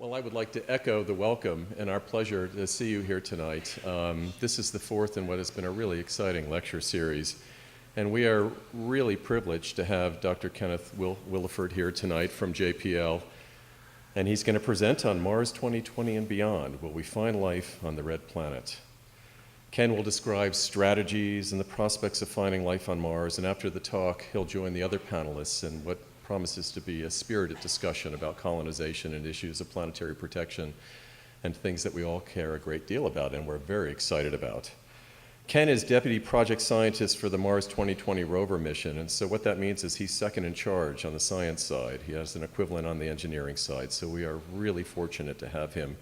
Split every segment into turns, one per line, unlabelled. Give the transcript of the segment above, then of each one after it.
Well, I would like to echo the welcome and our pleasure to see you here tonight. This is the fourth in what has been a really exciting lecture series. And we are really privileged to have Dr. Kenneth Williford here tonight from JPL. And he's going to present on Mars 2020 and beyond. Will we find life on the red planet? Ken will describe strategies and the prospects of finding life on Mars. And after the talk, he'll join the other panelists in what promises to be a spirited discussion about colonization and issues of planetary protection and things that we all care a great deal about and we're very excited about. Ken is Deputy Project Scientist for the Mars 2020 Rover mission, and so what that means is he's second in charge on the science side. He has an equivalent on the engineering side, so we are really fortunate to have him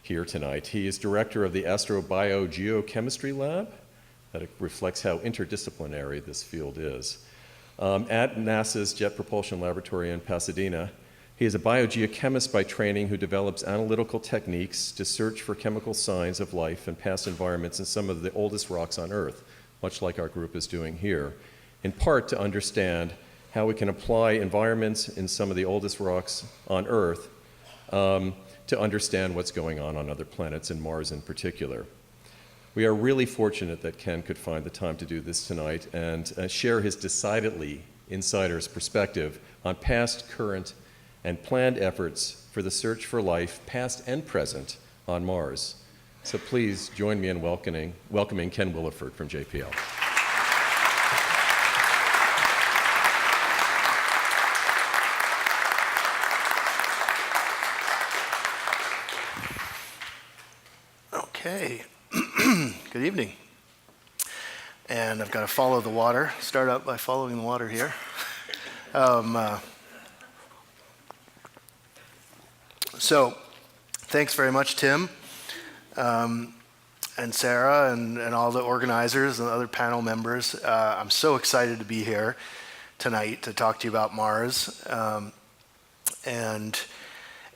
here tonight. He is Director of the Astrobiogeochemistry Lab. That reflects how interdisciplinary this field is. At NASA's Jet Propulsion Laboratory in Pasadena. He is a biogeochemist by training who develops analytical techniques to search for chemical signs of life in past environments in some of the oldest rocks on Earth, much like our group is doing here, in part to understand how we can apply environments in some of the oldest rocks on Earth to understand what's going on other planets, and Mars in particular. We are really fortunate that Ken could find the time to do this tonight and share his decidedly insider's perspective on past, current, and planned efforts for the search for life, past and present, on Mars. So please join me in welcoming Ken Williford from JPL.
Okay. Good evening. And I've got to follow the water. Start out by following the water here. So thanks very much, Tim, and Sarah, and all the organizers and other panel members. I'm so excited to be here tonight to talk to you about Mars. And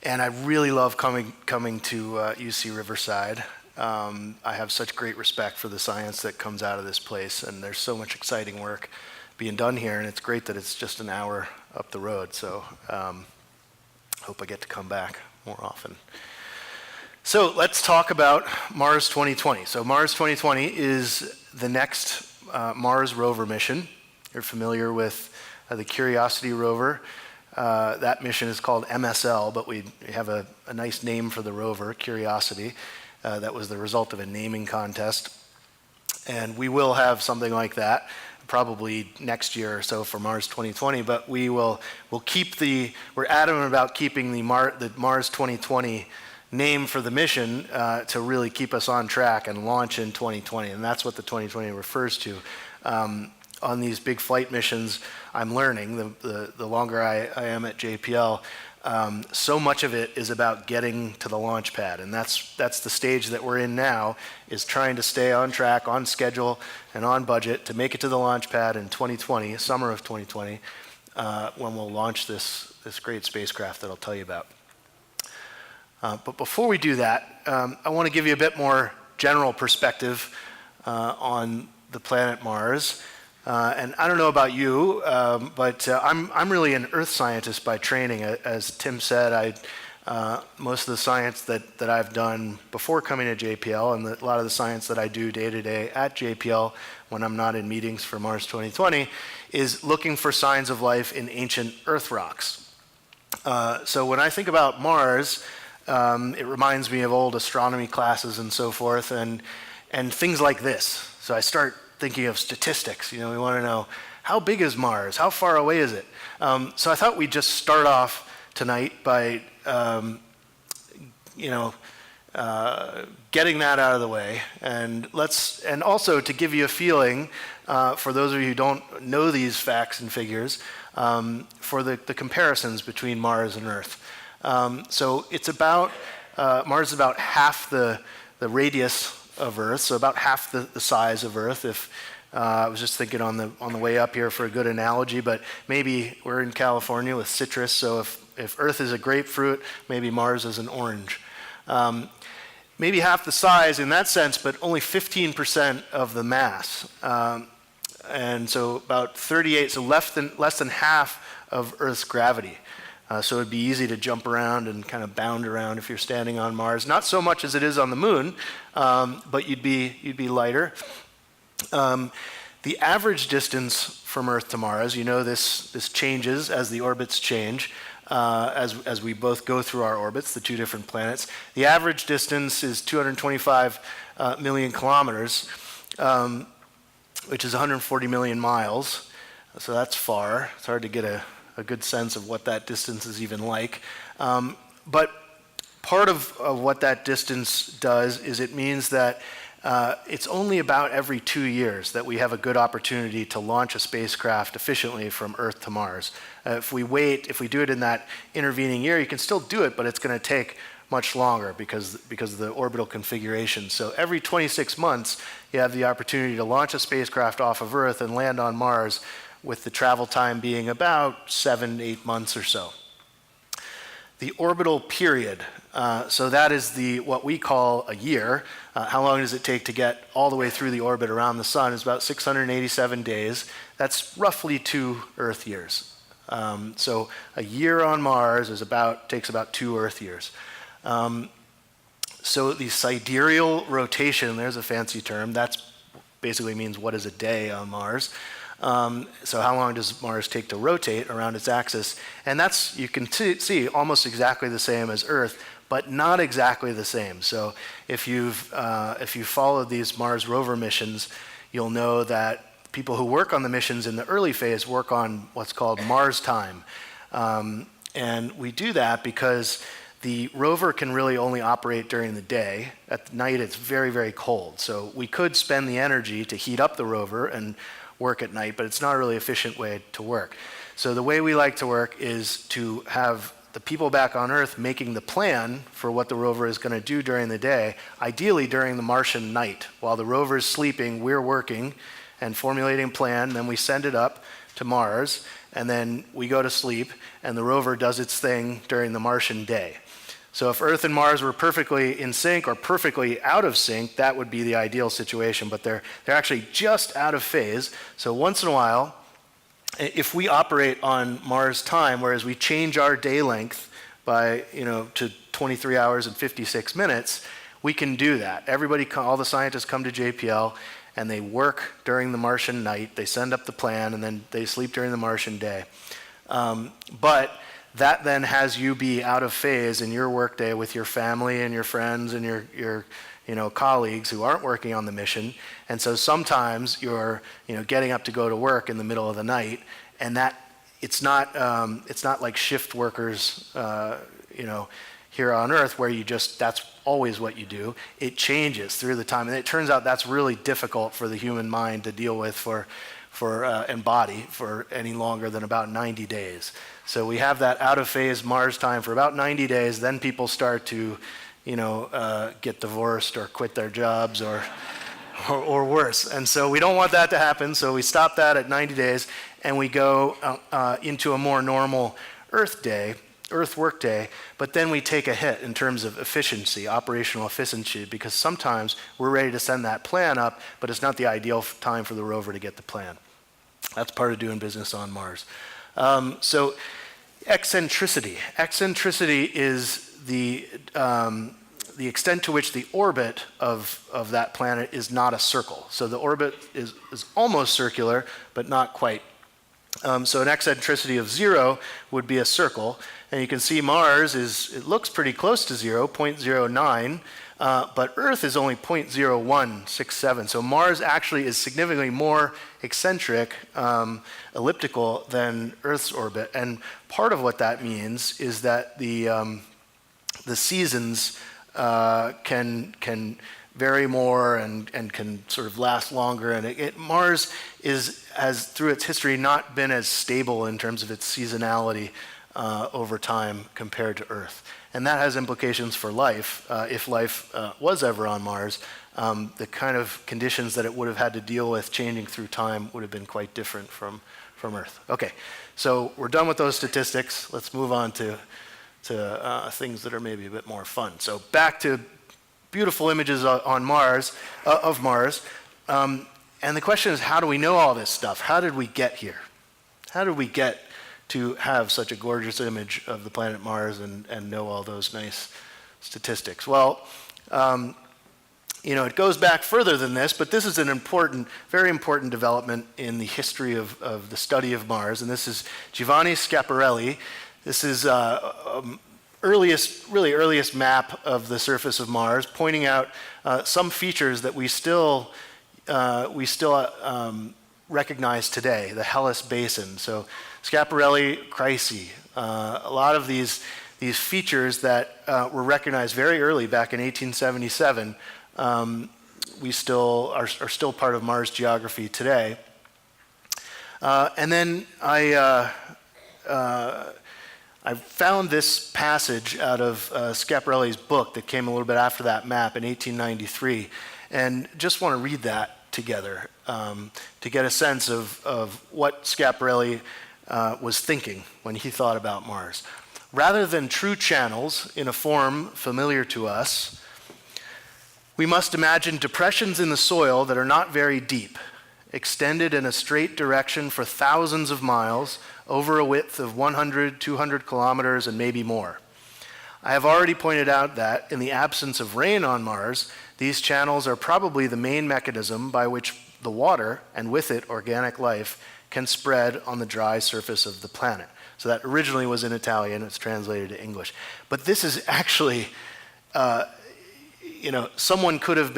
I really love coming to UC Riverside. I have such great respect for the science that comes out of this place, and there's so much exciting work being done here, and it's great that it's just an hour up the road, so hope I get to come back more often. So let's talk about Mars 2020. So Mars 2020 is the next Mars rover mission. You're familiar with the Curiosity rover. That mission is called MSL, but we have a nice name for the rover, Curiosity. That was the result of a naming contest. And we will have something like that probably next year or so for Mars 2020, but we'll keep we're adamant about keeping the Mars 2020 name for the mission to really keep us on track and launch in 2020, and that's what the 2020 refers to. On these big flight missions, I'm learning, the longer I am at JPL, so much of it is about getting to the launch pad, and that's the stage that we're in now, is trying to stay on track, on schedule, and on budget to make it to the launch pad in 2020, summer of 2020, when we'll launch this great spacecraft that I'll tell you about. But before we do that, I want to give you a bit more general perspective on the planet Mars. And I don't know about you, but I'm really an earth scientist by training. As Tim said, most of the science that I've done before coming to JPL, and a lot of the science that I do day to day at JPL when I'm not in meetings for Mars 2020, is looking for signs of life in ancient earth rocks. So when I think about Mars, it reminds me of old astronomy classes and so forth, and things like this. So I start thinking of statistics. We want to know, how big is Mars? How far away is it? So I thought we'd just start off tonight by, getting that out of the way, and also to give you a feeling, for those of you who don't know these facts and figures, for the comparisons between Mars and Earth. So it's about, Mars is about half the radius of Earth, so about half the size of Earth. If I was just thinking on the way up here for a good analogy, but maybe we're in California with citrus, so if Earth is a grapefruit, maybe Mars is an orange. Maybe half the size in that sense, but only 15% of the mass. And so about 38, so less than half of Earth's gravity. So it'd be easy to jump around and kind of bound around if you're standing on Mars. Not so much as it is on the moon, but you'd be lighter. The average distance from Earth to Mars, you know this changes as the orbits change, as we both go through our orbits, the two different planets. The average distance is 225 million kilometers, which is 140 million miles. So that's far. It's hard to get a good sense of what that distance is even like. But part of what that distance does is it means that it's only about every 2 years that we have a good opportunity to launch a spacecraft efficiently from Earth to Mars. If we do it in that intervening year, you can still do it, but it's going to take much longer because of the orbital configuration. So every 26 months, you have the opportunity to launch a spacecraft off of Earth and land on Mars, with the travel time being about 7-8 months or so. The orbital period, so that is what we call a year. How long does it take to get all the way through the orbit around the sun? It's about 687 days. That's roughly 2 Earth years. So a year on Mars takes about 2 Earth years. So the sidereal rotation, there's a fancy term, that basically means what is a day on Mars. So how long does Mars take to rotate around its axis? And that's, you can see, almost exactly the same as Earth, but not exactly the same. So if you've followed these Mars rover missions, you'll know that people who work on the missions in the early phase work on what's called Mars time. And we do that because the rover can really only operate during the day. At night, it's very, very cold. So we could spend the energy to heat up the rover and work at night, but it's not a really efficient way to work. So the way we like to work is to have the people back on Earth making the plan for what the rover is going to do during the day, ideally during the Martian night. While the rover is sleeping, we're working and formulating a plan, then we send it up to Mars, and then we go to sleep, and the rover does its thing during the Martian day. So if Earth and Mars were perfectly in sync or perfectly out of sync, that would be the ideal situation, but they're actually just out of phase. So once in a while, if we operate on Mars time, whereas we change our day length by, to 23 hours and 56 minutes, we can do that. All the scientists come to JPL and they work during the Martian night, they send up the plan, and then they sleep during the Martian day. But that then has you be out of phase in your workday with your family and your friends and your colleagues who aren't working on the mission. And so sometimes you're getting up to go to work in the middle of the night, and that it's not like shift workers here on Earth where that's always what you do. It changes through the time, and it turns out that's really difficult for the human mind to deal with and body for any longer than about 90 days. So we have that out of phase Mars time for about 90 days. Then people start to, get divorced or quit their jobs or worse. And so we don't want that to happen. So we stop that at 90 days, and we go into a more normal Earth work day. But then we take a hit in terms of efficiency, operational efficiency, because sometimes we're ready to send that plan up, but it's not the ideal time for the rover to get the plan. That's part of doing business on Mars. So eccentricity. Eccentricity is the extent to which the orbit of that planet is not a circle. So the orbit is almost circular, but not quite. So an eccentricity of 0 would be a circle. And you can see Mars it looks pretty close to 0, 0.09. But Earth is only 0.0167. So Mars actually is significantly more eccentric, elliptical than Earth's orbit. And part of what that means is that the seasons can vary more and can sort of last longer. And Mars has through its history not been as stable in terms of its seasonality over time compared to Earth. And that has implications for life. If life was ever on Mars, the kind of conditions that it would have had to deal with changing through time would have been quite different from Earth. Okay, so we're done with those statistics. Let's move on to things that are maybe a bit more fun. So back to beautiful images on Mars, of Mars. And the question is, how do we know all this stuff? How did we get here? How did we get to have such a gorgeous image of the planet Mars and know all those nice statistics? Well, it goes back further than this, but this is an important, very important development in the history of the study of Mars, and this is Giovanni Schiaparelli. This is earliest map of the surface of Mars, pointing out some features that we still recognize today, the Hellas Basin. So Schiaparelli, Chryse, a lot of these features that were recognized very early back in 1877 we still are still part of Mars geography today. And then I found this passage out of Schiaparelli's book that came a little bit after that map in 1893, and just want to read that together to get a sense of what Schiaparelli was thinking when he thought about Mars. Rather than true channels in a form familiar to us, we must imagine depressions in the soil that are not very deep, extended in a straight direction for thousands of miles over a width of 100, 200 kilometers, and maybe more. I have already pointed out that, in the absence of rain on Mars, these channels are probably the main mechanism by which the water, and with it organic life, can spread on the dry surface of the planet. So that originally was in Italian, it's translated to English. But this is actually someone could have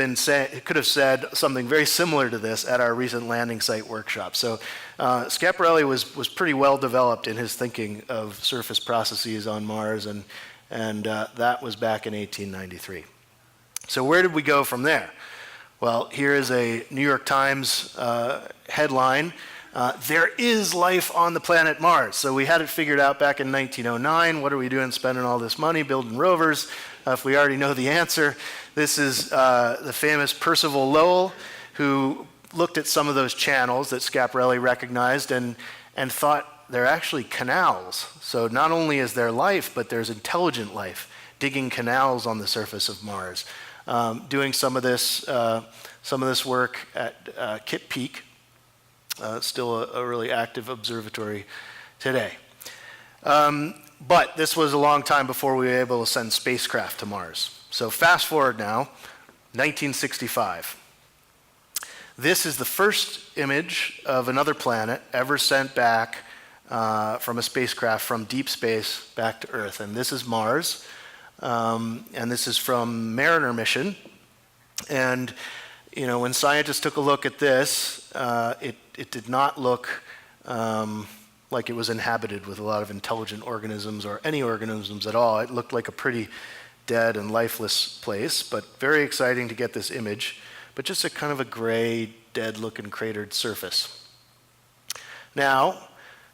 said something very similar to this at our recent landing site workshop. So Schiaparelli was pretty well developed in his thinking of surface processes on Mars, and that was back in 1893. So where did we go from there? Well, here is a New York Times headline. There is life on the planet Mars. So we had it figured out back in 1909. What are we doing spending all this money building rovers if we already know the answer? This is the famous Percival Lowell, who looked at some of those channels that Schiaparelli recognized and thought they're actually canals. So not only is there life, but there's intelligent life digging canals on the surface of Mars. Doing some of this work at Kitt Peak, still a really active observatory today. But this was a long time before we were able to send spacecraft to Mars. So fast forward now, 1965. This is the first image of another planet ever sent back from a spacecraft from deep space back to Earth. And this is Mars. And this is from Mariner mission. And when scientists took a look at this, it did not look like it was inhabited with a lot of intelligent organisms or any organisms at all. It looked like a pretty dead and lifeless place, but very exciting to get this image, but just a kind of a gray, dead-looking cratered surface. Now,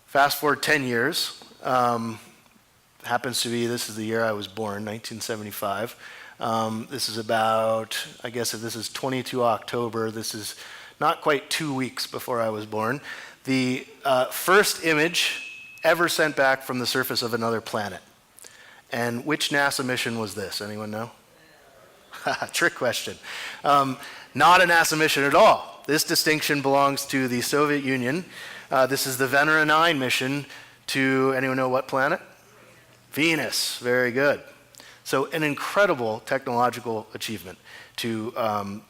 fast forward 10 years, happens to be, this is the year I was born, 1975. This is about, I guess if this is 22 October, this is not quite 2 weeks before I was born. The first image ever sent back from the surface of another planet. And which NASA mission was this? Anyone know? Trick question. Not a NASA mission at all. This distinction belongs to the Soviet Union. This is the Venera 9 mission to, anyone know what planet? Venus. Very good. So an incredible technological achievement to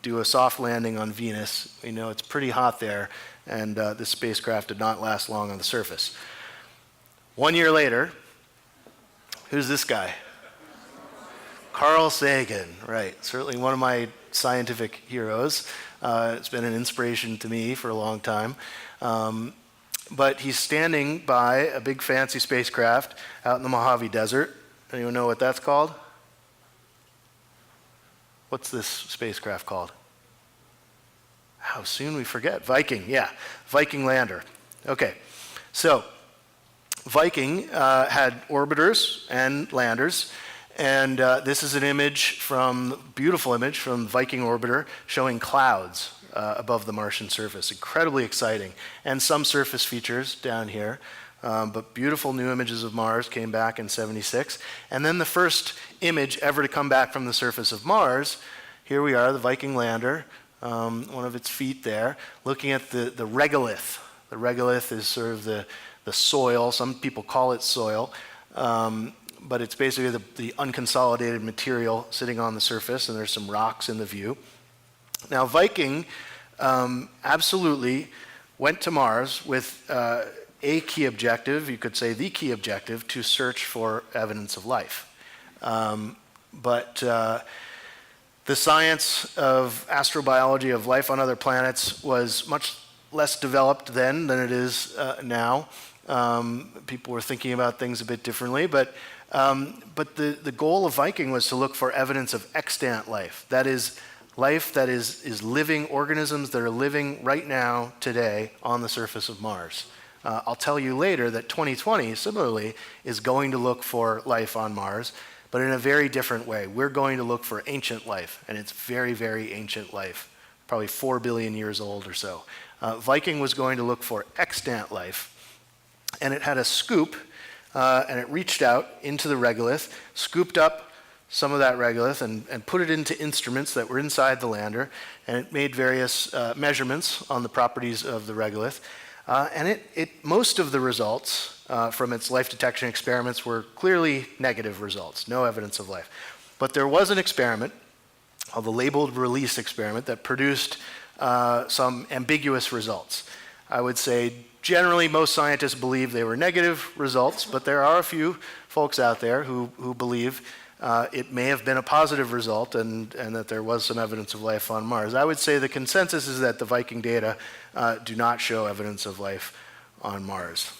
do a soft landing on Venus. We know it's pretty hot there, and this spacecraft did not last long on the surface. 1 year later, who's this guy? Carl Sagan, right. Certainly one of my scientific heroes. It's been an inspiration to me for a long time. But he's standing by a big fancy spacecraft out in the Mojave Desert. Anyone know what that's called? What's this spacecraft called? How soon we forget. Viking, yeah. Viking Lander. Okay, so Viking had orbiters and landers, and this is an image beautiful image from Viking orbiter showing clouds above the Martian surface. Incredibly exciting. And some surface features down here. But beautiful new images of Mars came back in '76. And then the first image ever to come back from the surface of Mars, here we are, the Viking Lander, one of its feet there, looking at the regolith. The regolith is sort of the the soil. Some people call it soil, but it's basically the unconsolidated material sitting on the surface, and there's some rocks in the view. Now, Viking absolutely went to Mars with a key objective, you could say the key objective, to search for evidence of life. But the science of astrobiology, of life on other planets, was much less developed then than it is now. People were thinking about things a bit differently, but the goal of Viking was to look for evidence of extant life. That is, life that is living, organisms that are living right now, today, on the surface of Mars. I'll tell you later that 2020, similarly, is going to look for life on Mars, but in a very different way. We're going to look for ancient life, and it's very, very ancient life, probably 4 billion years old or so. Viking was going to look for extant life, and it had a scoop, and it reached out into the regolith, scooped up some of that regolith and put it into instruments that were inside the lander, and it made various measurements on the properties of the regolith. And most of the results from its life detection experiments were clearly negative results, no evidence of life. But there was an experiment, called the labeled release experiment, that produced some ambiguous results. I would say generally most scientists believe they were negative results, but there are a few folks out there who believe it may have been a positive result and that there was some evidence of life on Mars. I would say the consensus is that the Viking data do not show evidence of life on Mars.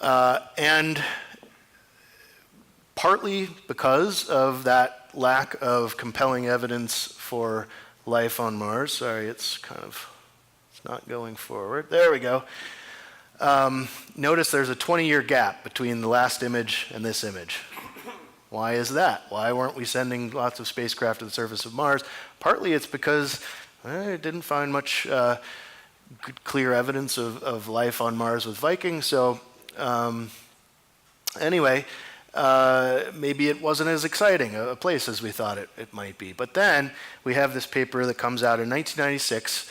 And partly because of that lack of compelling evidence for life on Mars, sorry, it's not going forward. There we go. Notice there's a 20-year gap between the last image and this image. Why is that? Why weren't we sending lots of spacecraft to the surface of Mars? Partly it's because it didn't find much clear evidence of life on Mars with Viking. So anyway, maybe it wasn't as exciting a place as we thought it might be. But then we have this paper that comes out in 1996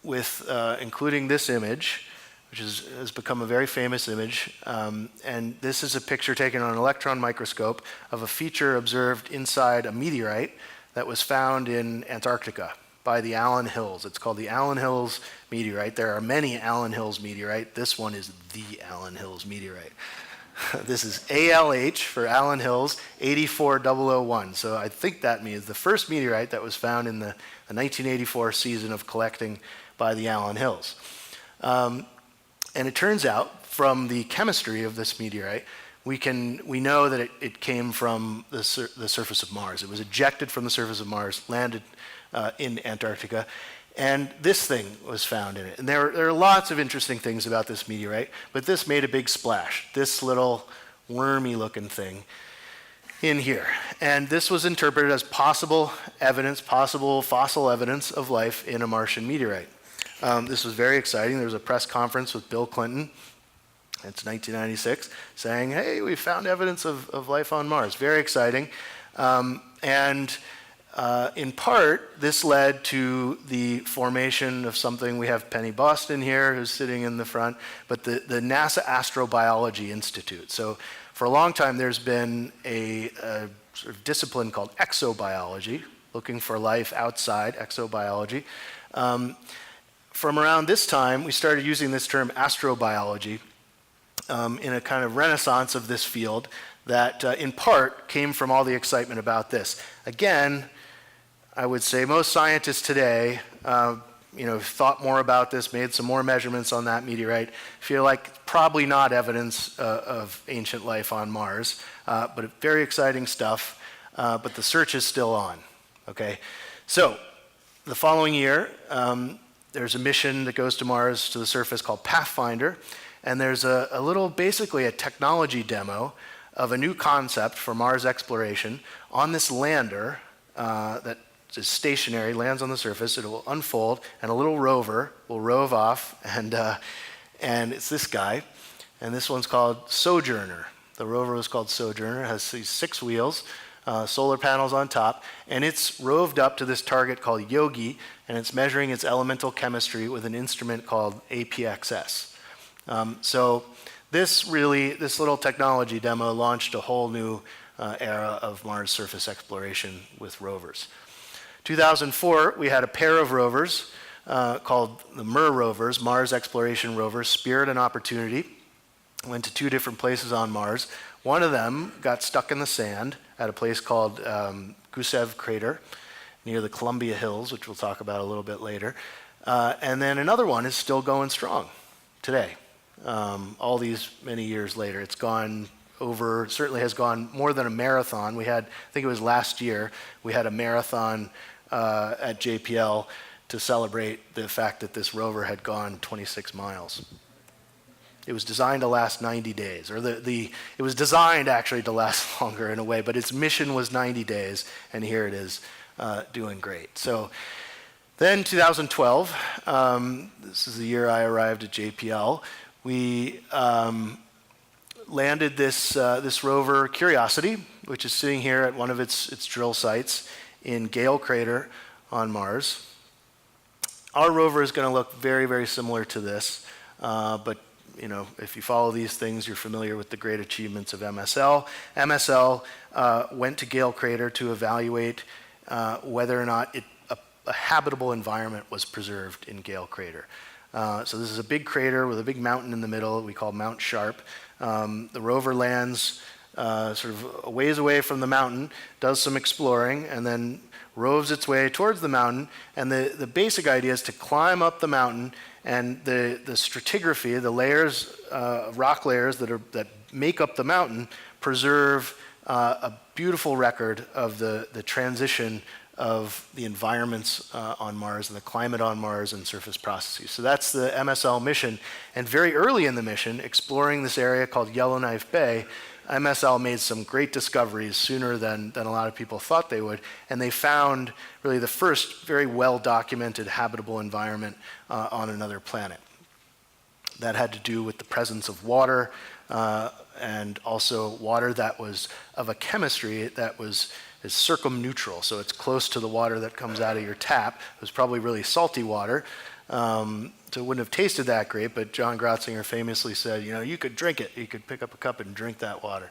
with including this image, which has become a very famous image. And this is a picture taken on an electron microscope of a feature observed inside a meteorite that was found in Antarctica by the Allen Hills. It's called the Allen Hills meteorite. There are many Allen Hills meteorite. This one is the Allen Hills meteorite. This is ALH for Allen Hills 84001. So I think that means the first meteorite that was found in the 1984 season of collecting by the Allen Hills. And it turns out, from the chemistry of this meteorite, we know that it came from the surface of Mars. It was ejected from the surface of Mars, landed in Antarctica, and this thing was found in it. And there are lots of interesting things about this meteorite, but this made a big splash, this little wormy-looking thing in here. And this was interpreted as possible evidence, possible fossil evidence of life in a Martian meteorite. This was very exciting. There was a press conference with Bill Clinton, it's 1996, saying, hey, we found evidence of life on Mars. Very exciting. And in part, this led to the formation of something. We have Penny Boston here, who's sitting in the front, but the NASA Astrobiology Institute. So for a long time, there's been a sort of discipline called exobiology, looking for life outside exobiology. From around this time, we started using this term astrobiology in a kind of renaissance of this field that in part came from all the excitement about this. Again, I would say most scientists today thought more about this, made some more measurements on that meteorite, feel like probably not evidence of ancient life on Mars, but very exciting stuff, but the search is still on, okay? So the following year, there's a mission that goes to Mars to the surface called Pathfinder, and there's basically a technology demo of a new concept for Mars exploration on this lander that is stationary, lands on the surface. It will unfold, and a little rover will rove off, and it's this guy, and this one's called Sojourner. The rover was called Sojourner. It has these 6 wheels. solar panels on top, and it's roved up to this target called Yogi, and it's measuring its elemental chemistry with an instrument called APXS. So this little technology demo launched a whole new era of Mars surface exploration with rovers. 2004, we had a pair of rovers called the MER rovers, Mars Exploration Rovers, Spirit and Opportunity. Went to 2 different places on Mars. One of them got stuck in the sand at a place called Gale Crater near the Columbia Hills, which we'll talk about a little bit later. And then another one is still going strong today, all these many years later. It's gone over, certainly has gone more than a marathon. We had, I think it was last year, we had a marathon at JPL to celebrate the fact that this rover had gone 26 miles. It was designed to last 90 days, or it was designed actually to last longer in a way, but its mission was 90 days, and here it is doing great. So then 2012, this is the year I arrived at JPL, we landed this rover Curiosity, which is sitting here at one of its drill sites in Gale Crater on Mars. Our rover is going to look very, very similar to this, but you know, if you follow these things, you're familiar with the great achievements of MSL. MSL went to Gale Crater to evaluate whether or not a habitable environment was preserved in Gale Crater. So this is a big crater with a big mountain in the middle we call Mount Sharp. The rover lands sort of a ways away from the mountain, does some exploring, and then roves its way towards the mountain. And the basic idea is to climb up the mountain, and the stratigraphy, the layers, rock layers that make up the mountain, preserve a beautiful record of the transition of the environments on Mars and the climate on Mars and surface processes. So that's the MSL mission. And very early in the mission, exploring this area called Yellowknife Bay, MSL made some great discoveries sooner than a lot of people thought they would, and they found really the first very well-documented habitable environment on another planet. That had to do with the presence of water, and also water that was of a chemistry that is circumneutral, so it's close to the water that comes out of your tap. It was probably really salty water, so it wouldn't have tasted that great, but John Grotzinger famously said, you know, you could drink it. You could pick up a cup and drink that water.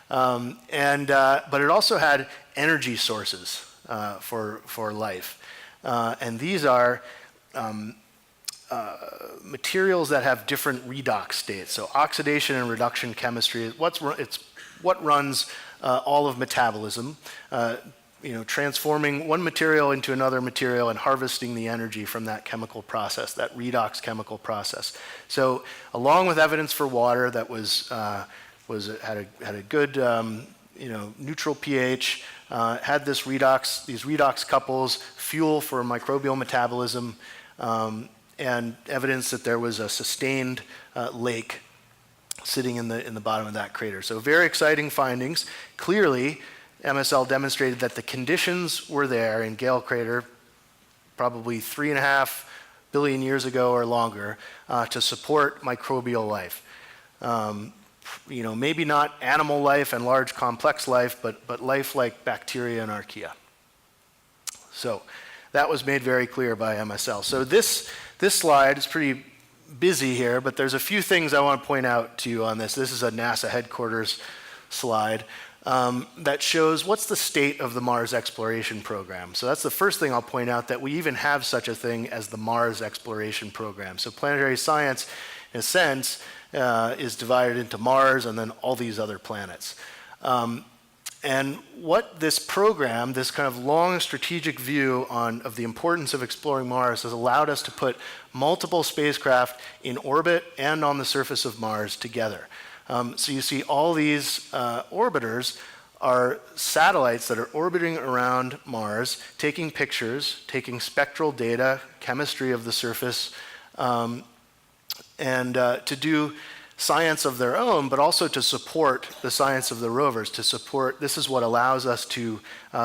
But it also had energy sources for life. And these are materials that have different redox states. So oxidation and reduction chemistry, it's what runs all of metabolism. Transforming one material into another material and harvesting the energy from that chemical process, that redox chemical process. So, along with evidence for water that had a good, neutral pH, had these redox couples, fuel for microbial metabolism, and evidence that there was a sustained lake sitting in the bottom of that crater. So, very exciting findings. Clearly, MSL demonstrated that the conditions were there in Gale Crater probably 3.5 billion years ago or longer to support microbial life. Maybe not animal life and large complex life, but life like bacteria and archaea. So that was made very clear by MSL. So this slide is pretty busy here, but there's a few things I want to point out to you on this. This is a NASA headquarters slide. That shows what's the state of the Mars exploration program. So that's the first thing I'll point out, that we even have such a thing as the Mars exploration program. So planetary science, in a sense, is divided into Mars and then all these other planets. And what this program, this kind of long strategic view of the importance of exploring Mars, has allowed us to put multiple spacecraft in orbit and on the surface of Mars together. So you see all these orbiters are satellites that are orbiting around Mars, taking pictures, taking spectral data, chemistry of the surface, and to do science of their own, but also to support the science of the rovers, this is what allows us to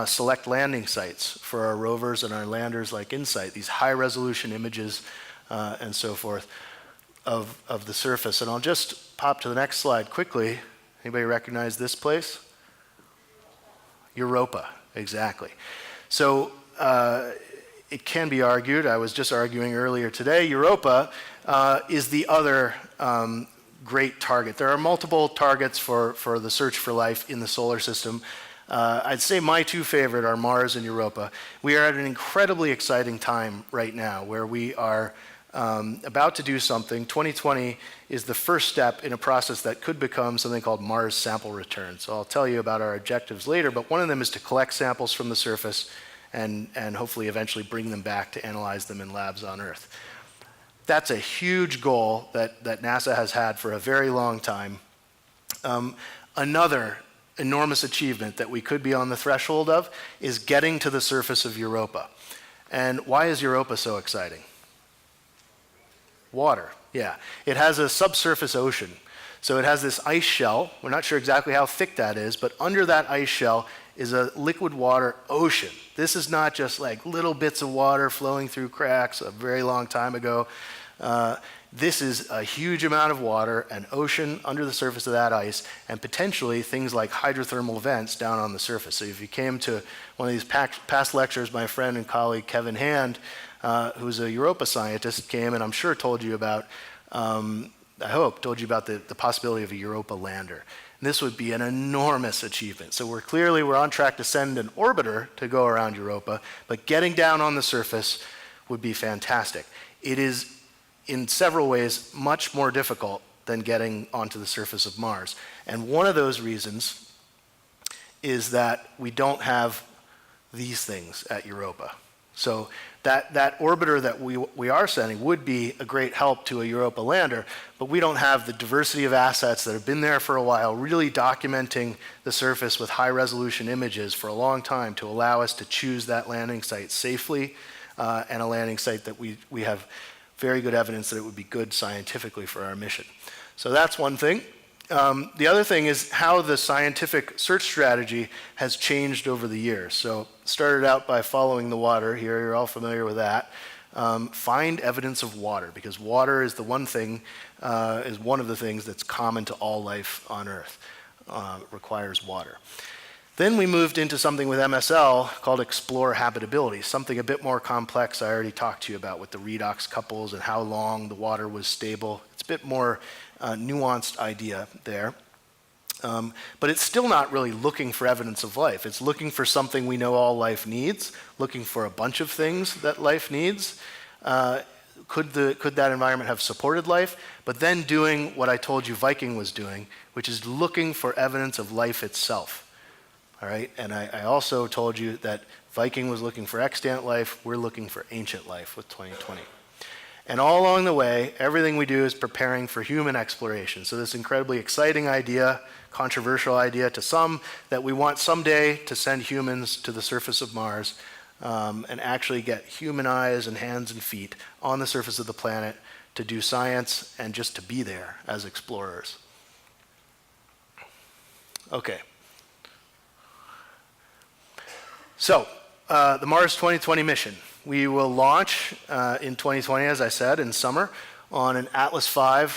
select landing sites for our rovers and our landers like InSight, these high-resolution images and so forth of the surface. And I'll just pop to the next slide quickly. Anybody recognize this place? Europa, exactly. So it can be argued, I was just arguing earlier today, Europa is the other great target. There are multiple targets for the search for life in the solar system. I'd say my two favorite are Mars and Europa. We are at an incredibly exciting time right now where we are about to do something. 2020 is the first step in a process that could become something called Mars sample return. So I'll tell you about our objectives later, but one of them is to collect samples from the surface and hopefully eventually bring them back to analyze them in labs on Earth. That's a huge goal that NASA has had for a very long time. Another enormous achievement that we could be on the threshold of is getting to the surface of Europa. And why is Europa so exciting? Water, yeah. It has a subsurface ocean. So it has this ice shell. We're not sure exactly how thick that is, but under that ice shell is a liquid water ocean. This is not just like little bits of water flowing through cracks a very long time ago. This is a huge amount of water, an ocean under the surface of that ice, and potentially things like hydrothermal vents down on the surface. So if you came to one of these past lectures, my friend and colleague Kevin Hand, who's a Europa scientist, came and I'm sure told you about, told you about the possibility of a Europa lander. And this would be an enormous achievement. So we're on track to send an orbiter to go around Europa, but getting down on the surface would be fantastic. It is in several ways much more difficult than getting onto the surface of Mars. And one of those reasons is that we don't have these things at Europa. So that orbiter that we are sending would be a great help to a Europa lander, but we don't have the diversity of assets that have been there for a while, really documenting the surface with high resolution images for a long time to allow us to choose that landing site safely, and a landing site that we have very good evidence that it would be good scientifically for our mission. So that's one thing. The other thing is how the scientific search strategy has changed over the years. So started out by following the water here, you're all familiar with that. Find evidence of water, because water is the one thing, is one of the things that's common to all life on Earth. Requires water. Then we moved into something with MSL called Explore Habitability, something a bit more complex I already talked to you about with the redox couples and how long the water was stable. It's a bit more nuanced idea there. But it's still not really looking for evidence of life. It's looking for something we know all life needs, looking for a bunch of things that life needs. Could that environment have supported life? But then doing what I told you Viking was doing, which is looking for evidence of life itself. All right, and I also told you that Viking was looking for extant life, we're looking for ancient life with 2020. And all along the way, everything we do is preparing for human exploration. So this incredibly exciting idea, controversial idea to some, that we want someday to send humans to the surface of Mars and actually get human eyes and hands and feet on the surface of the planet to do science and just to be there as explorers. Okay. So, the Mars 2020 mission. We will launch in 2020, as I said, in summer, on an Atlas V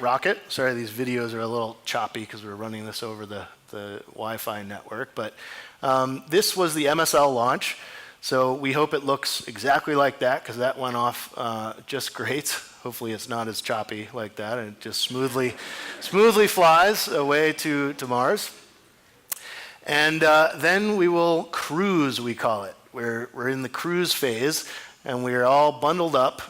rocket. Sorry, these videos are a little choppy because we're running this over the Wi-Fi network. But this was the MSL launch. So we hope it looks exactly like that, because that went off just great. Hopefully it's not as choppy like that, and it just smoothly flies away to Mars. And then we will cruise, we call it. We're in the cruise phase, and we're all bundled up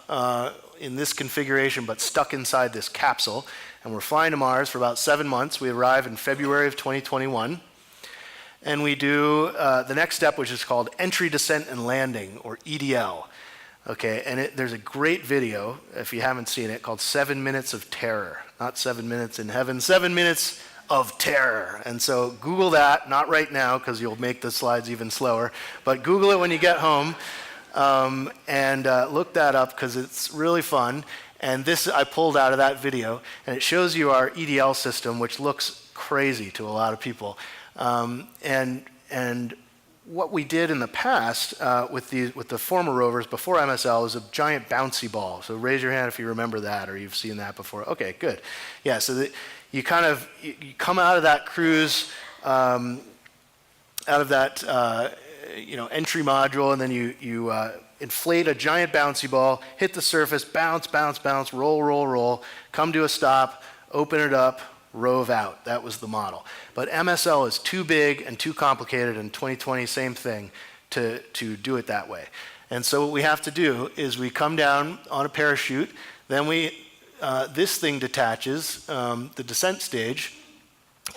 in this configuration, but stuck inside this capsule. And we're flying to Mars for about 7 months. We arrive in February of 2021. And we do the next step, which is called Entry, Descent, and Landing, or EDL. Okay, and there's a great video, if you haven't seen it, called 7 Minutes of Terror. Not 7 minutes in heaven, 7 minutes of terror. And so Google that, not right now because you'll make the slides even slower, but Google it when you get home and look that up because it's really fun. And this I pulled out of that video, and it shows you our EDL system, which looks crazy to a lot of people. And what we did in the past with the former rovers before MSL is a giant bouncy ball. So raise your hand if you remember that or you've seen that before. Okay, good. Yeah, so you come out of that cruise entry module, and then you inflate a giant bouncy ball, hit the surface, bounce, bounce, bounce, roll, roll, roll, come to a stop, open it up, rove out. That was the model. But MSL is too big and too complicated, and 2020, same thing, to do it that way. And so what we have to do is we come down on a parachute, then this thing detaches, the descent stage,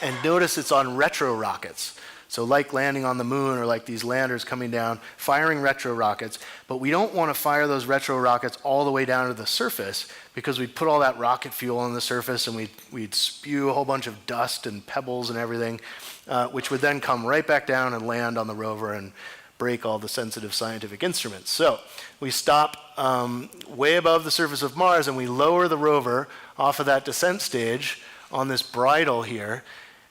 and notice it's on retro rockets. So like landing on the moon or like these landers coming down, firing retro rockets, but we don't want to fire those retro rockets all the way down to the surface because we'd put all that rocket fuel on the surface and we'd spew a whole bunch of dust and pebbles and everything, which would then come right back down and land on the rover and break all the sensitive scientific instruments. So we stop way above the surface of Mars and we lower the rover off of that descent stage on this bridle here,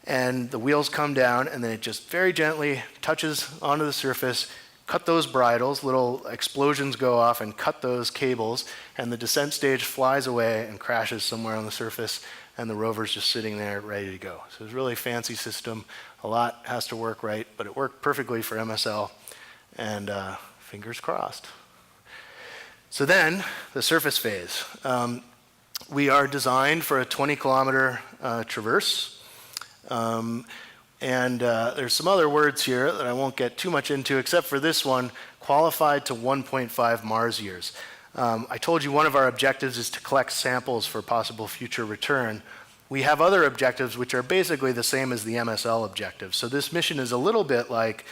and the wheels come down, and then it just very gently touches onto the surface, cut those bridles, little explosions go off and cut those cables, and the descent stage flies away and crashes somewhere on the surface, and the rover's just sitting there ready to go. So it's a really fancy system. A lot has to work right, but it worked perfectly for MSL, and fingers crossed. So then, the surface phase. We are designed for a 20-kilometer traverse. There's some other words here that I won't get too much into, except for this one, qualified to 1.5 Mars years. I told you one of our objectives is to collect samples for possible future return. We have other objectives which are basically the same as the MSL objectives. So this mission is a little bit like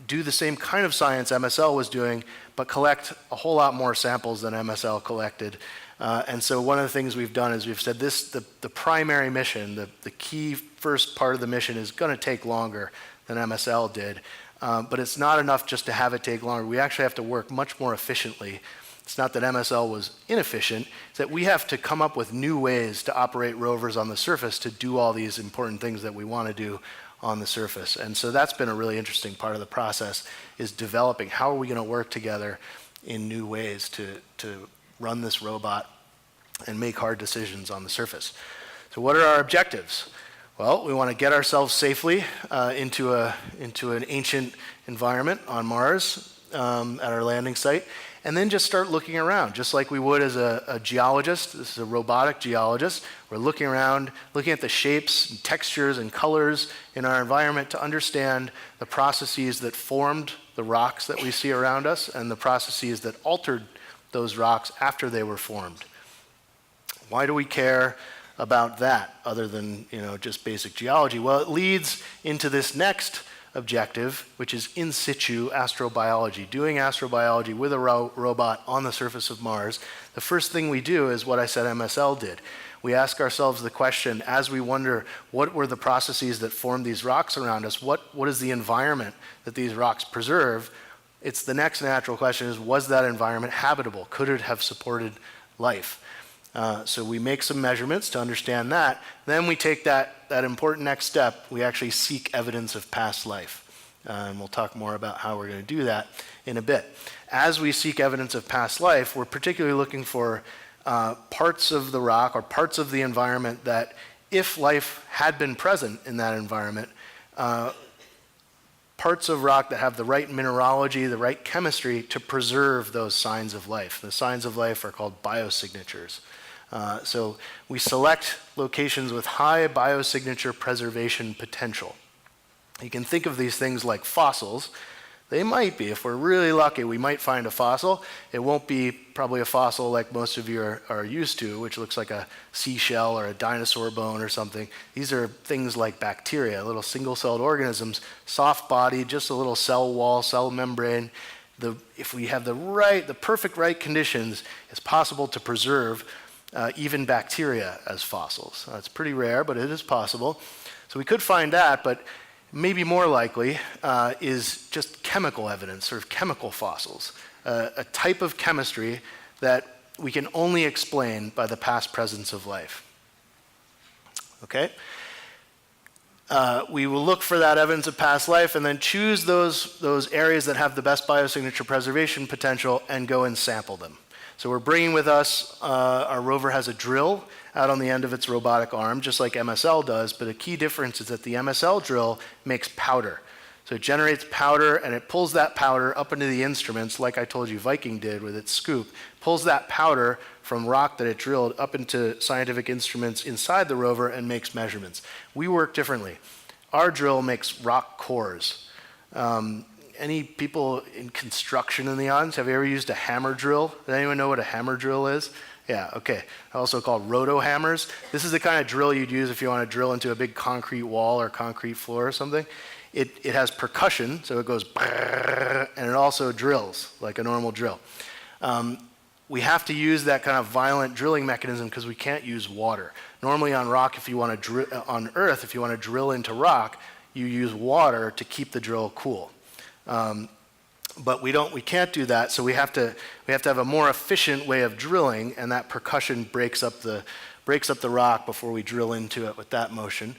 do the same kind of science MSL was doing, but collect a whole lot more samples than MSL collected. And so one of the things we've done is we've said the primary mission, the key first part of the mission is going to take longer than MSL did. But it's not enough just to have it take longer. We actually have to work much more efficiently. It's not that MSL was inefficient, it's that we have to come up with new ways to operate rovers on the surface to do all these important things that we want to do on the surface. And so that's been a really interesting part of the process, is developing how are we going to work together in new ways to run this robot and make hard decisions on the surface. So what are our objectives? Well, we want to get ourselves safely into an ancient environment on Mars at our landing site, and then just start looking around, just like we would as a geologist. This is a robotic geologist. We're looking around, looking at the shapes and textures and colors in our environment to understand the processes that formed the rocks that we see around us and the processes that altered those rocks after they were formed. Why do we care about that other than just basic geology? Well, it leads into this next objective, which is in situ astrobiology, doing astrobiology with a robot on the surface of Mars. The first thing we do is what I said MSL did. We ask ourselves the question, as we wonder what were the processes that formed these rocks around us, what is the environment that these rocks preserve? It's the next natural question is, was that environment habitable? Could it have supported life? So we make some measurements to understand that. Then we take that important next step. We actually seek evidence of past life. And we'll talk more about how we're going to do that in a bit. As we seek evidence of past life, we're particularly looking for parts of the rock or parts of the environment that, if life had been present in that environment, parts of rock that have the right mineralogy, the right chemistry to preserve those signs of life. The signs of life are called biosignatures. So we select locations with high biosignature preservation potential. You can think of these things like fossils. They might be, if we're really lucky, we might find a fossil. It won't be probably a fossil like most of you are used to, which looks like a seashell or a dinosaur bone or something. These are things like bacteria, little single-celled organisms, soft-bodied, just a little cell wall, cell membrane. If we have the perfect right conditions, it's possible to preserve even bacteria as fossils. It's pretty rare, but it is possible. So we could find that, but maybe more likely is just chemical evidence, sort of chemical fossils, a type of chemistry that we can only explain by the past presence of life. Okay? We will look for that evidence of past life and then choose those areas that have the best biosignature preservation potential and go and sample them. So we're bringing with us, our rover has a drill out on the end of its robotic arm, just like MSL does, but a key difference is that the MSL drill makes powder. So it generates powder, and it pulls that powder up into the instruments, like I told you Viking did with its scoop, pulls that powder from rock that it drilled up into scientific instruments inside the rover and makes measurements. We work differently. Our drill makes rock cores. Any people in construction in the audience, have you ever used a hammer drill? Does anyone know what a hammer drill is? Yeah, okay. Also called roto hammers. This is the kind of drill you'd use if you want to drill into a big concrete wall or concrete floor or something. It has percussion, so it goes brrr, and it also drills like a normal drill. We have to use that kind of violent drilling mechanism because we can't use water. Normally on rock, if you want to on Earth, if you want to drill into rock, you use water to keep the drill cool. But we can't do that, so we have to have a more efficient way of drilling, and that percussion breaks up the rock before we drill into it with that motion.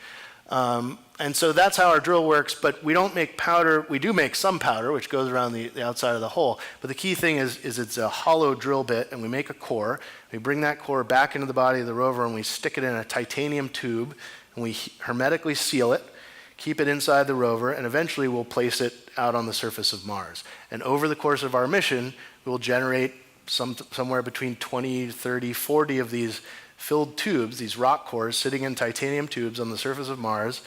And so that's how our drill works, but we don't make powder. We do make some powder, which goes around the outside of the hole, but the key thing is it's a hollow drill bit, and we make a core. We bring that core back into the body of the rover, and we stick it in a titanium tube, and we hermetically seal it, keep it inside the rover, and eventually we'll place it out on the surface of Mars. And over the course of our mission, we'll generate somewhere between 20, 30, 40 of these filled tubes, these rock cores sitting in titanium tubes on the surface of Mars,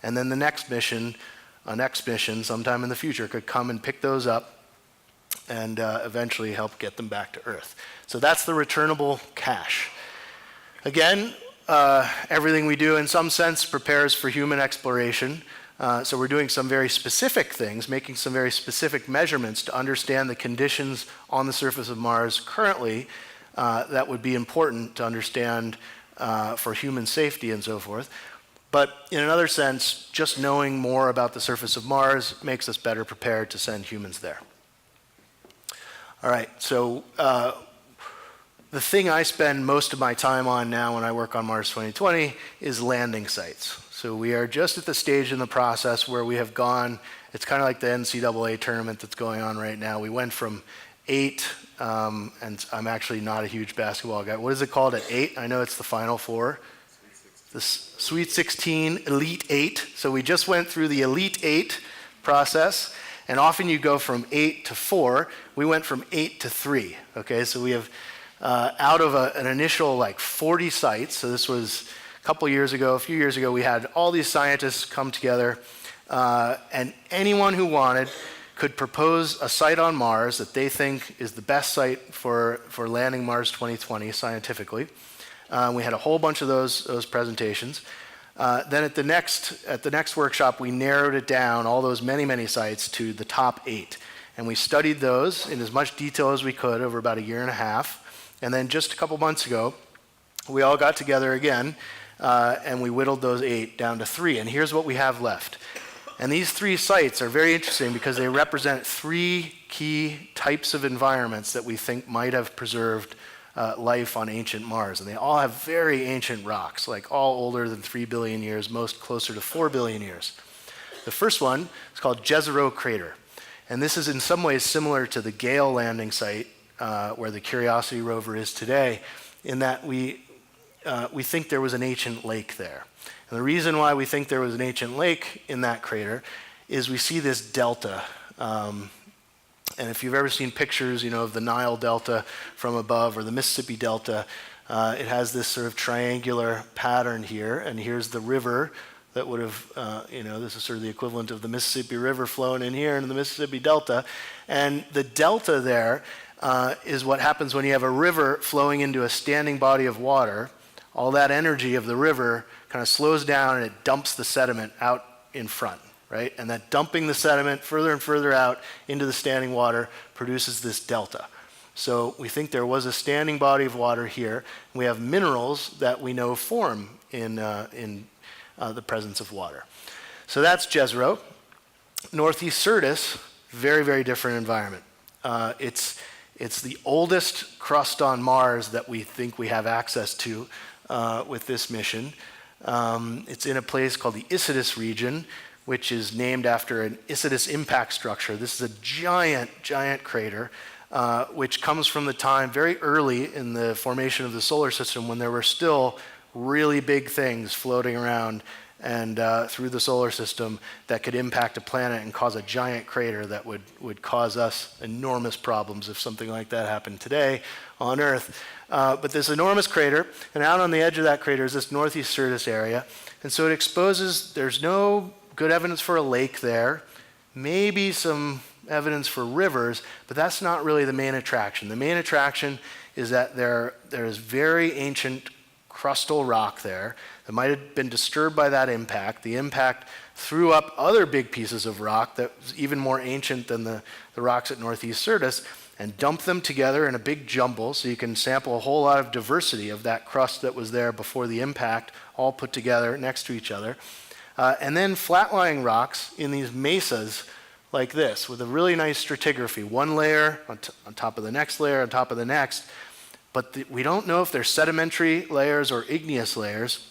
and then the next mission sometime in the future could come and pick those up and eventually help get them back to Earth. So that's the returnable cache. Again, everything we do in some sense prepares for human exploration. So we're doing some very specific things, making some very specific measurements to understand the conditions on the surface of Mars currently that would be important to understand for human safety and so forth. But in another sense, just knowing more about the surface of Mars makes us better prepared to send humans there. All right, so the thing I spend most of my time on now when I work on Mars 2020 is landing sites. So we are just at the stage in the process where we have gone, it's kind of like the NCAA tournament that's going on right now. We went from 8, and I'm actually not a huge basketball guy. What is it called at 8? I know it's the Final Four. The Sweet 16, Elite 8. So we just went through the Elite 8 process, and often you go from 8 to 4. We went from 8 to 3. Okay, so we have out of an initial like 40 sites. So this was a few years ago, we had all these scientists come together, and anyone who wanted could propose a site on Mars that they think is the best site for landing Mars 2020 scientifically. We had a whole bunch of those presentations. Then at the next workshop, we narrowed it down, all those many sites, to the top 8. And we studied those in as much detail as we could over about a year and a half. And then just a couple months ago, we all got together again, and we whittled those 8 down to 3. And here's what we have left. And these 3 sites are very interesting because they represent 3 key types of environments that we think might have preserved life on ancient Mars. And they all have very ancient rocks, like all older than 3 billion years, most closer to 4 billion years. The first one is called Gale Crater. And this is in some ways similar to the Gale landing site where the Curiosity rover is today, in that we think there was an ancient lake there. And the reason why we think there was an ancient lake in that crater is we see this delta. And if you've ever seen pictures, of the Nile Delta from above or the Mississippi Delta, it has this sort of triangular pattern here. And here's the river that would have, this is sort of the equivalent of the Mississippi River flowing in here in the Mississippi Delta. And the delta there is what happens when you have a river flowing into a standing body of water. All that energy of the river kind of slows down and it dumps the sediment out in front, right? And that dumping the sediment further and further out into the standing water produces this delta. So we think there was a standing body of water here. We have minerals that we know form in the presence of water. So that's Jezero. Northeast Syrtis, very different environment. It's the oldest crust on Mars that we think we have access to with this mission. It's in a place called the Isidis region, which is named after an Isidis impact structure. This is a giant crater, which comes from the time very early in the formation of the solar system when there were still really big things floating around and through the solar system that could impact a planet and cause a giant crater that would cause us enormous problems if something like that happened today on Earth. But this enormous crater, and out on the edge of that crater is this northeast Syrtis area, and so it exposes, there's no good evidence for a lake there, maybe some evidence for rivers, but that's not really the main attraction. The main attraction is that there is very ancient crustal rock there that might have been disturbed by that impact. The impact threw up other big pieces of rock that was even more ancient than the rocks at northeast Syrtis and dumped them together in a big jumble, so you can sample a whole lot of diversity of that crust that was there before the impact, all put together next to each other. And then flat-lying rocks in these mesas like this, with a really nice stratigraphy, one layer on top of the next layer, on top of the next, but we don't know if they're sedimentary layers or igneous layers.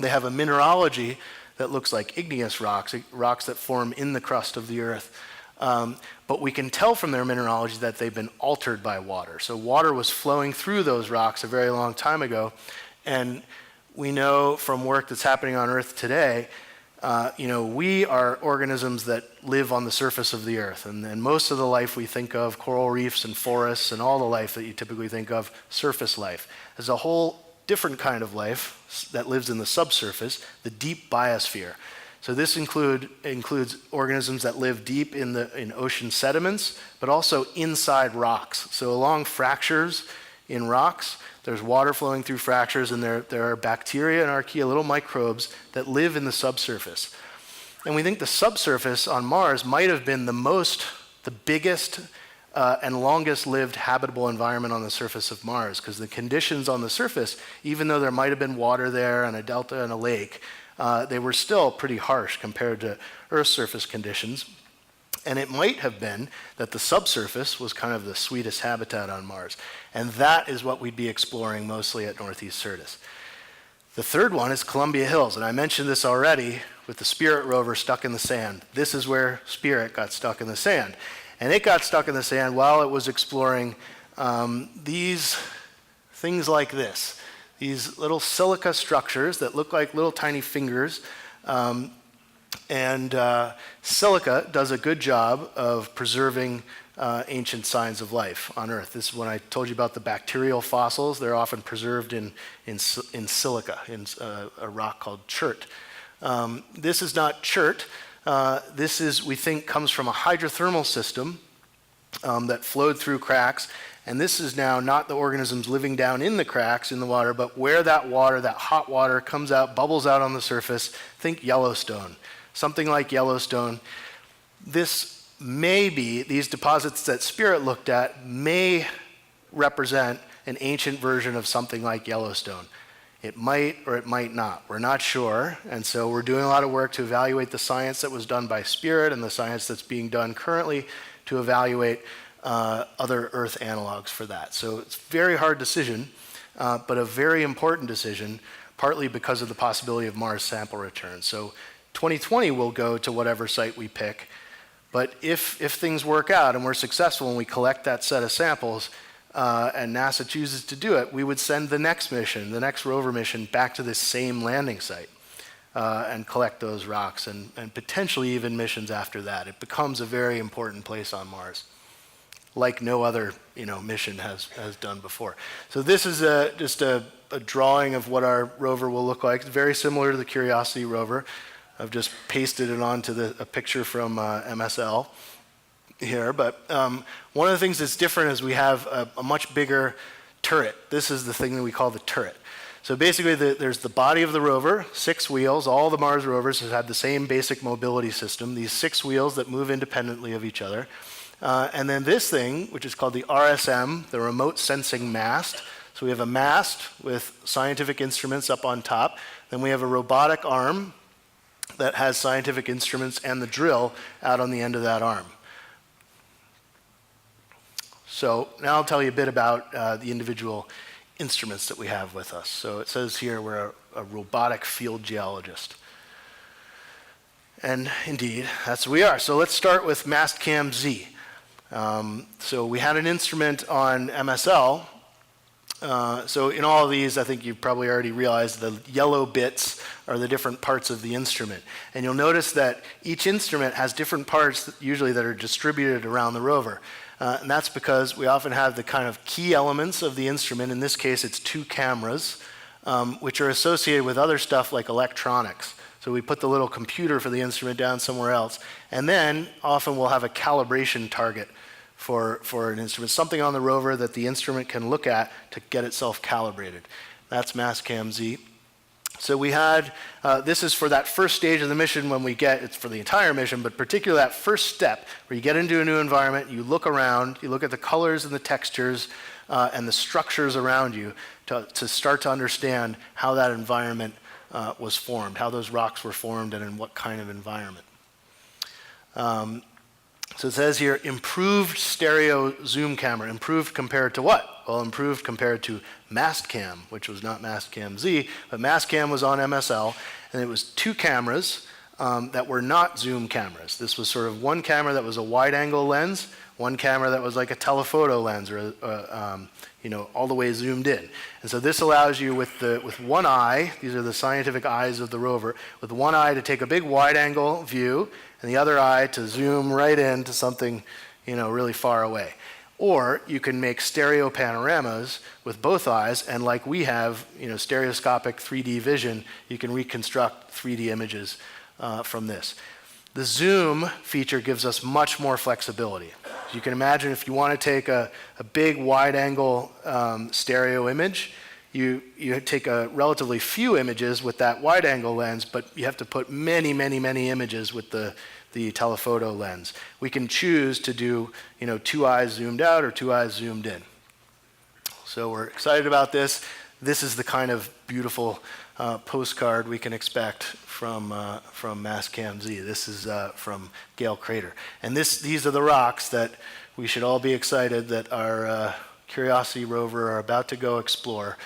They have a mineralogy that looks like igneous rocks, rocks that form in the crust of the Earth. But we can tell from their mineralogy that they've been altered by water. So water was flowing through those rocks a very long time ago, and we know from work that's happening on Earth today, we are organisms that live on the surface of the Earth, and most of the life we think of, coral reefs and forests and all the life that you typically think of, surface life. There's a whole different kind of life that lives in the subsurface, the deep biosphere. So this includes organisms that live deep in ocean sediments, but also inside rocks. So along fractures in rocks, there's water flowing through fractures, and there are bacteria and archaea, little microbes that live in the subsurface. And we think the subsurface on Mars might have been the biggest and longest lived habitable environment on the surface of Mars, because the conditions on the surface, even though there might have been water there and a delta and a lake, they were still pretty harsh compared to Earth's surface conditions. And it might have been that the subsurface was kind of the sweetest habitat on Mars. And that is what we'd be exploring mostly at northeast Syrtis. The third one is Columbia Hills, and I mentioned this already with the Spirit rover stuck in the sand. This is where Spirit got stuck in the sand. And it got stuck in the sand while it was exploring these things like this, these little silica structures that look like little tiny fingers. And silica does a good job of preserving ancient signs of life on Earth. This is when I told you about the bacterial fossils. They're often preserved in silica, in a rock called chert. This is not chert. This is, we think, comes from a hydrothermal system that flowed through cracks. And this is now not the organisms living down in the cracks in the water, but where that water, that hot water, comes out, bubbles out on the surface. Think Yellowstone. Something like Yellowstone. This may be, these deposits that Spirit looked at may represent an ancient version of something like Yellowstone. It might or it might not. We're not sure. And so we're doing a lot of work to evaluate the science that was done by Spirit and the science that's being done currently to evaluate other Earth analogs for that. So it's a very hard decision, but a very important decision, partly because of the possibility of Mars sample return. So 2020 will go to whatever site we pick, but if things work out and we're successful and we collect that set of samples and NASA chooses to do it, we would send the next mission, the next rover mission, back to this same landing site and collect those rocks and potentially even missions after that. It becomes a very important place on Mars, like no other mission has done before. So this is just a drawing of what our rover will look like. It's very similar to the Curiosity rover. I've just pasted it onto a picture from MSL here. But one of the things that's different is we have a much bigger turret. This is the thing that we call the turret. So basically there's the body of the rover, 6 wheels. All the Mars rovers have had the same basic mobility system, these 6 wheels that move independently of each other. And then this thing, which is called the RSM, the remote sensing mast. So we have a mast with scientific instruments up on top. Then we have a robotic arm that has scientific instruments and the drill out on the end of that arm. So now I'll tell you a bit about the individual instruments that we have with us. So it says here we're a robotic field geologist. And indeed, that's what we are. So let's start with MastCam Z. So we had an instrument on MSL So in all of these, I think you've probably already realized the yellow bits are the different parts of the instrument. And you'll notice that each instrument has different parts usually that are distributed around the rover. And that's because we often have the kind of key elements of the instrument. In this case, it's 2 cameras, which are associated with other stuff like electronics. So we put the little computer for the instrument down somewhere else. And then often we'll have a calibration target for an instrument, something on the rover that the instrument can look at to get itself calibrated. That's Mastcam Z. So we had, this is for that first stage of the mission when we get, it's for the entire mission, but particularly that first step where you get into a new environment, you look around, you look at the colors and the textures and the structures around you to start to understand how that environment was formed, how those rocks were formed and in what kind of environment. So it says here, improved stereo zoom camera. Improved compared to what? Well, improved compared to Mastcam, which was not Mastcam Z, but Mastcam was on MSL, and it was 2 cameras that were not zoom cameras. This was sort of one camera that was a wide-angle lens, one camera that was like a telephoto lens, or all the way zoomed in. And so this allows you with one eye, these are the scientific eyes of the rover, with one eye to take a big wide-angle view, and the other eye to zoom right into something, really far away. Or you can make stereo panoramas with both eyes, and like we have, stereoscopic 3D vision, you can reconstruct 3D images from this. The zoom feature gives us much more flexibility. You can imagine if you want to take a big wide-angle stereo image, you take a relatively few images with that wide-angle lens, but you have to put many, many, many images with the telephoto lens. We can choose to do 2 eyes zoomed out or 2 eyes zoomed in. So we're excited about this. This is the kind of beautiful postcard we can expect from Mastcam Z. This is from Gale Crater. And these are the rocks that we should all be excited that our Curiosity rover are about to go explore.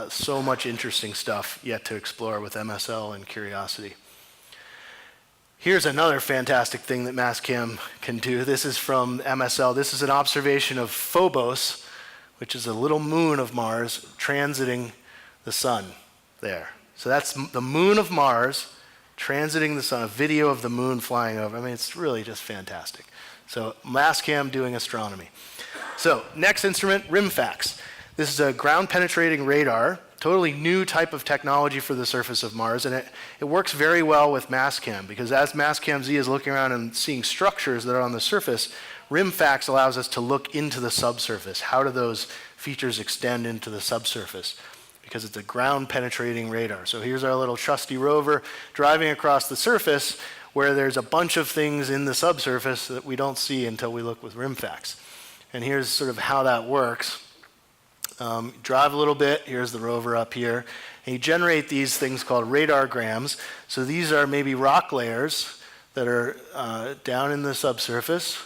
So much interesting stuff yet to explore with MSL and Curiosity. Here's another fantastic thing that Mastcam can do. This is from MSL. This is an observation of Phobos, which is a little moon of Mars transiting the sun there. So that's the moon of Mars transiting the sun, a video of the moon flying over. I mean, it's really just fantastic. So Mastcam doing astronomy. So next instrument, RIMFAX. This is a ground-penetrating radar, totally new type of technology for the surface of Mars, and it works very well with Mastcam, because as Mastcam Z is looking around and seeing structures that are on the surface, RIMFAX allows us to look into the subsurface. How do those features extend into the subsurface? Because it's a ground-penetrating radar. So here's our little trusty rover driving across the surface where there's a bunch of things in the subsurface that we don't see until we look with RIMFAX. And here's sort of how that works. Drive a little bit, here's the rover up here, and you generate these things called Radargrams. So these are maybe rock layers that are down in the subsurface,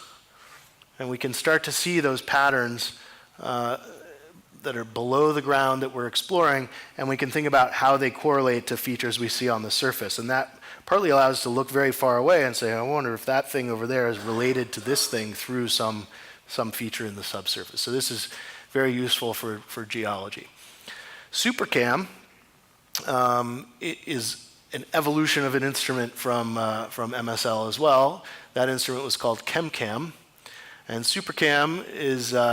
and we can start to see those patterns that are below the ground that we're exploring, and we can think about how they correlate to features we see on the surface. And that partly allows us to look very far away and say, I wonder if that thing over there is related to this thing through some feature in the subsurface. So this is very useful for geology. SuperCam is an evolution of an instrument from MSL as well. That instrument was called ChemCam, and SuperCam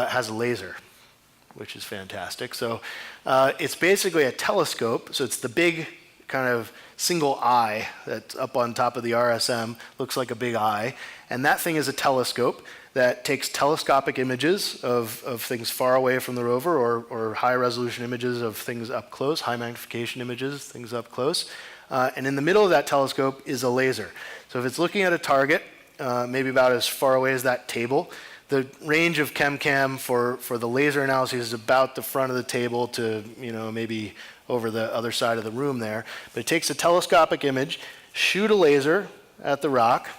has a laser, which is fantastic. So it's basically a telescope. So it's the big kind of single eye that's up on top of the RSM, looks like a big eye. And that thing is a telescope that takes telescopic images of things far away from the rover, or high resolution images of things up close, high magnification images, things up close. And in the middle of that telescope is a laser. So if it's looking at a target, maybe about as far away as that table, the range of ChemCam for the laser analysis is about the front of the table to, maybe over the other side of the room there. But it takes a telescopic image, shoot a laser at the rock,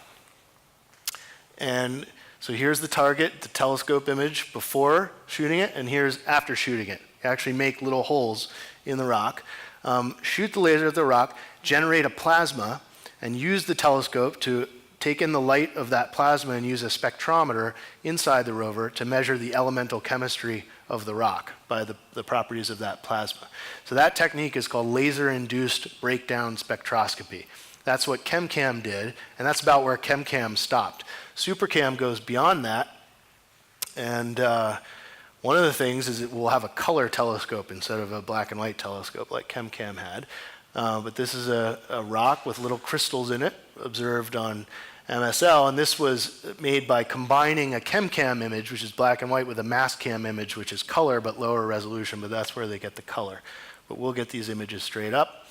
and so here's the target, the telescope image before shooting it, and here's after shooting it. You actually make little holes in the rock, shoot the laser at the rock, generate a plasma, and use the telescope to take in the light of that plasma and use a spectrometer inside the rover to measure the elemental chemistry of the rock by the properties of that plasma. So that technique is called laser-induced breakdown spectroscopy. That's what ChemCam did, and that's about where ChemCam stopped. SuperCam goes beyond that, and one of the things is it will have a color telescope instead of a black and white telescope like ChemCam had. But this is a rock with little crystals in it, observed on MSL, and this was made by combining a ChemCam image, which is black and white, with a MassCam image, which is color but lower resolution, but that's where they get the color. But we'll get these images straight up.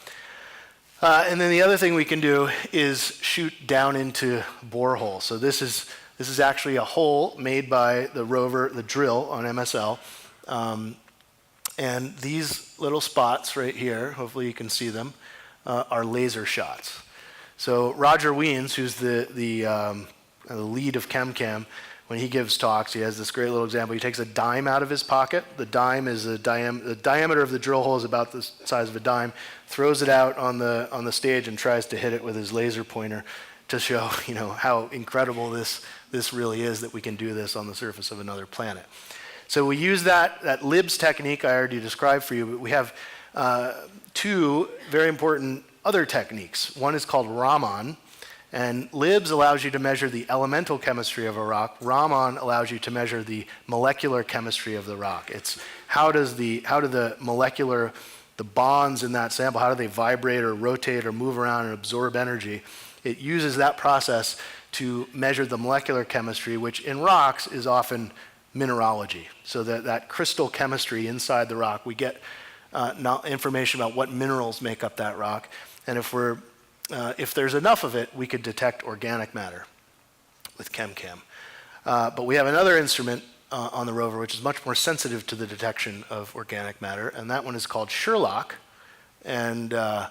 And then the other thing we can do is shoot down into borehole. So this is actually a hole made by the rover, the drill on MSL. And these little spots right here, hopefully you can see them, are laser shots. So Roger Wiens, who's the lead of ChemCam, when he gives talks, he has this great little example. He takes a dime out of his pocket. The dime is the diameter of the drill hole is about the size of a dime. Throws it out on the stage and tries to hit it with his laser pointer to show, how incredible this really is that we can do this on the surface of another planet. So we use that LIBS technique I already described for you, but we have two very important other techniques. One is called Raman, and LIBS allows you to measure the elemental chemistry of a rock. Raman allows you to measure the molecular chemistry of the rock. It's how do the molecular, the bonds in that sample, how do they vibrate or rotate or move around and absorb energy? It uses that process to measure the molecular chemistry, which in rocks is often mineralogy. So that crystal chemistry inside the rock, we get information about what minerals make up that rock. And if there's enough of it, we could detect organic matter with ChemCam. But we have another instrument on the rover which is much more sensitive to the detection of organic matter, and that one is called Sherlock. And I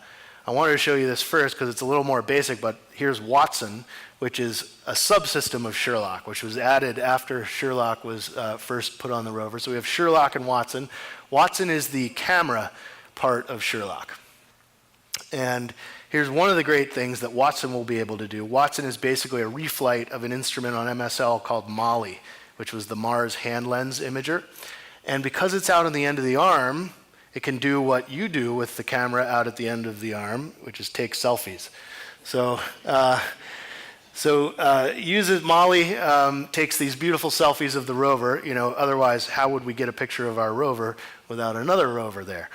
wanted to show you this first because it's a little more basic, but here's Watson, which is a subsystem of Sherlock, which was added after Sherlock was first put on the rover. So we have Sherlock and Watson. Watson is the camera part of Sherlock. And here's one of the great things that Watson will be able to do. Watson is basically a reflight of an instrument on MSL called MALI, which was the Mars Hand Lens Imager. And because it's out on the end of the arm, it can do what you do with the camera out at the end of the arm, which is take selfies. So uses MALI, takes these beautiful selfies of the rover. Otherwise, how would we get a picture of our rover without another rover there?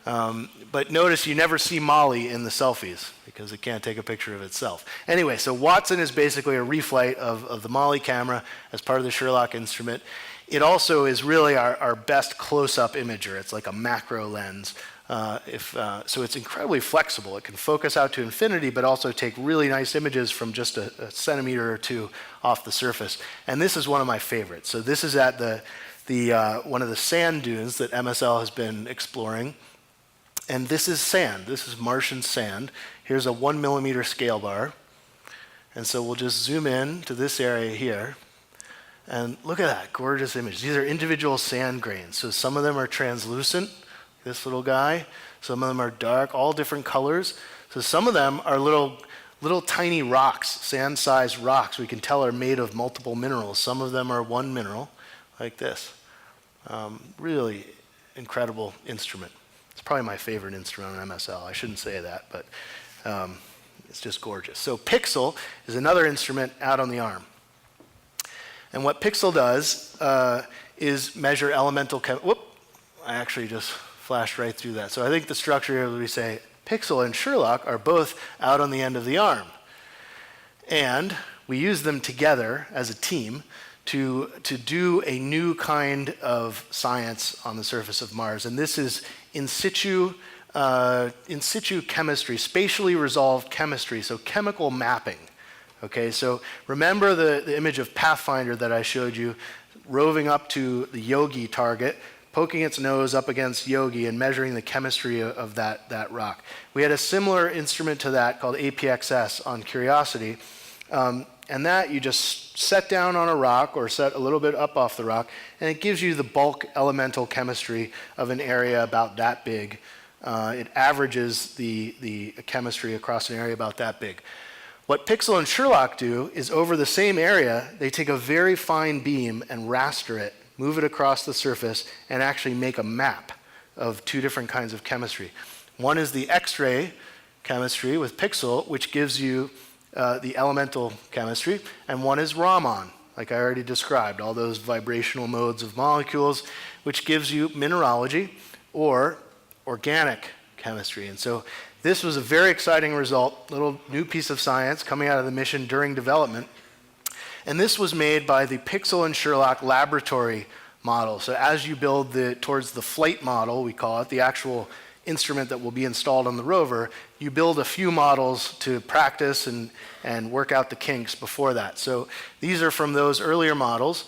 But notice you never see MALI in the selfies because it can't take a picture of itself. Anyway, so Watson is basically a reflight of the MALI camera as part of the Sherlock instrument. It also is really our best close-up imager. It's like a macro lens. So it's incredibly flexible. It can focus out to infinity, but also take really nice images from just a centimeter or two off the surface. And this is one of my favorites. So this is at one of the sand dunes that MSL has been exploring. And this is sand. This is Martian sand. Here's a 1 millimeter scale bar. And so we'll just zoom in to this area here. And look at that gorgeous image. These are individual sand grains. So some of them are translucent, this little guy. Some of them are dark, all different colors. So some of them are little tiny rocks, sand-sized rocks we can tell are made of multiple minerals. Some of them are one mineral, like this. Really incredible instrument. It's probably my favorite instrument on MSL. I shouldn't say that, but it's just gorgeous. So Pixel is another instrument out on the arm. And what Pixel does is measure elemental whoop, I actually just flashed right through that. So I think the structure here, we say Pixel and Sherlock are both out on the end of the arm. And we use them together as a team to do a new kind of science on the surface of Mars. And this is in situ chemistry, spatially resolved chemistry, so chemical mapping. Okay, so remember the image of Pathfinder that I showed you, roving up to the Yogi target, poking its nose up against Yogi and measuring the chemistry of that rock. We had a similar instrument to that called APXS on Curiosity, and that you just set down on a rock or set a little bit up off the rock, and it gives you the bulk elemental chemistry of an area about that big. It averages the chemistry across an area about that big. What Pixel and Sherlock do is over the same area, they take a very fine beam and raster it, move it across the surface, and actually make a map of two different kinds of chemistry. One is the X-ray chemistry with Pixel, which gives you the elemental chemistry, and one is Raman, like I already described, all those vibrational modes of molecules, which gives you mineralogy or organic chemistry. And so this was a very exciting result, little new piece of science coming out of the mission during development. And this was made by the Pixel and Sherlock laboratory model. So as you build towards the flight model, we call it, the actual instrument that will be installed on the rover, you build a few models to practice and work out the kinks before that. So these are from those earlier models,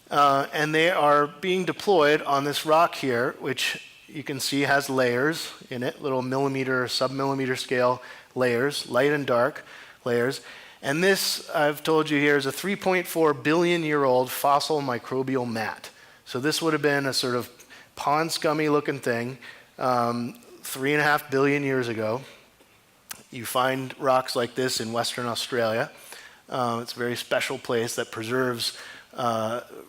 and they are being deployed on this rock here, which you can see has layers in it, little millimeter, sub-millimeter scale layers, light and dark layers. And this, I've told you here, is a 3.4 billion year old fossil microbial mat. So this would have been a sort of pond scummy looking thing 3.5 billion years ago. You find rocks like this in Western Australia. It's a very special place that preserves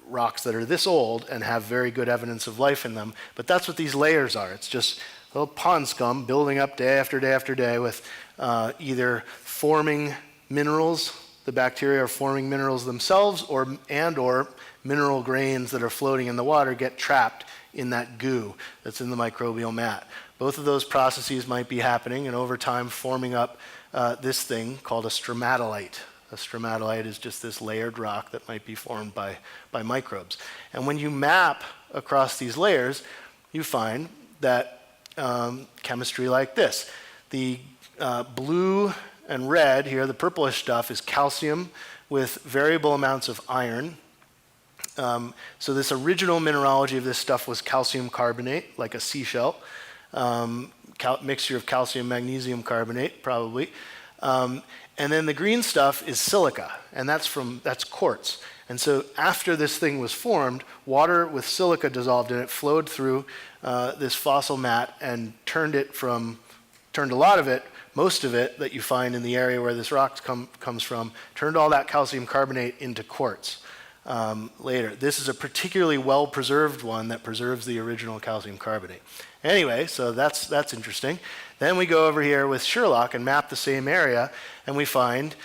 rocks that are this old and have very good evidence of life in them. But that's what these layers are. It's just a little pond scum building up day after day after day with either forming minerals, the bacteria are forming minerals themselves, or mineral grains that are floating in the water get trapped in that goo that's in the microbial mat. Both of those processes might be happening and over time forming up this thing called a stromatolite. A stromatolite is just this layered rock that might be formed by microbes. And when you map across these layers, you find that chemistry like this. The blue and red here, the purplish stuff, is calcium with variable amounts of iron. So this original mineralogy of this stuff was calcium carbonate, like a seashell, mixture of calcium magnesium carbonate, probably. And then the green stuff is silica, and that's quartz. And so after this thing was formed, water with silica dissolved in it flowed through this fossil mat and turned a lot of it, most of it that you find in the area where this rock comes from, turned all that calcium carbonate into quartz later. This is a particularly well-preserved one that preserves the original calcium carbonate. Anyway, so that's interesting. Then we go over here with Sherlock and map the same area, and we find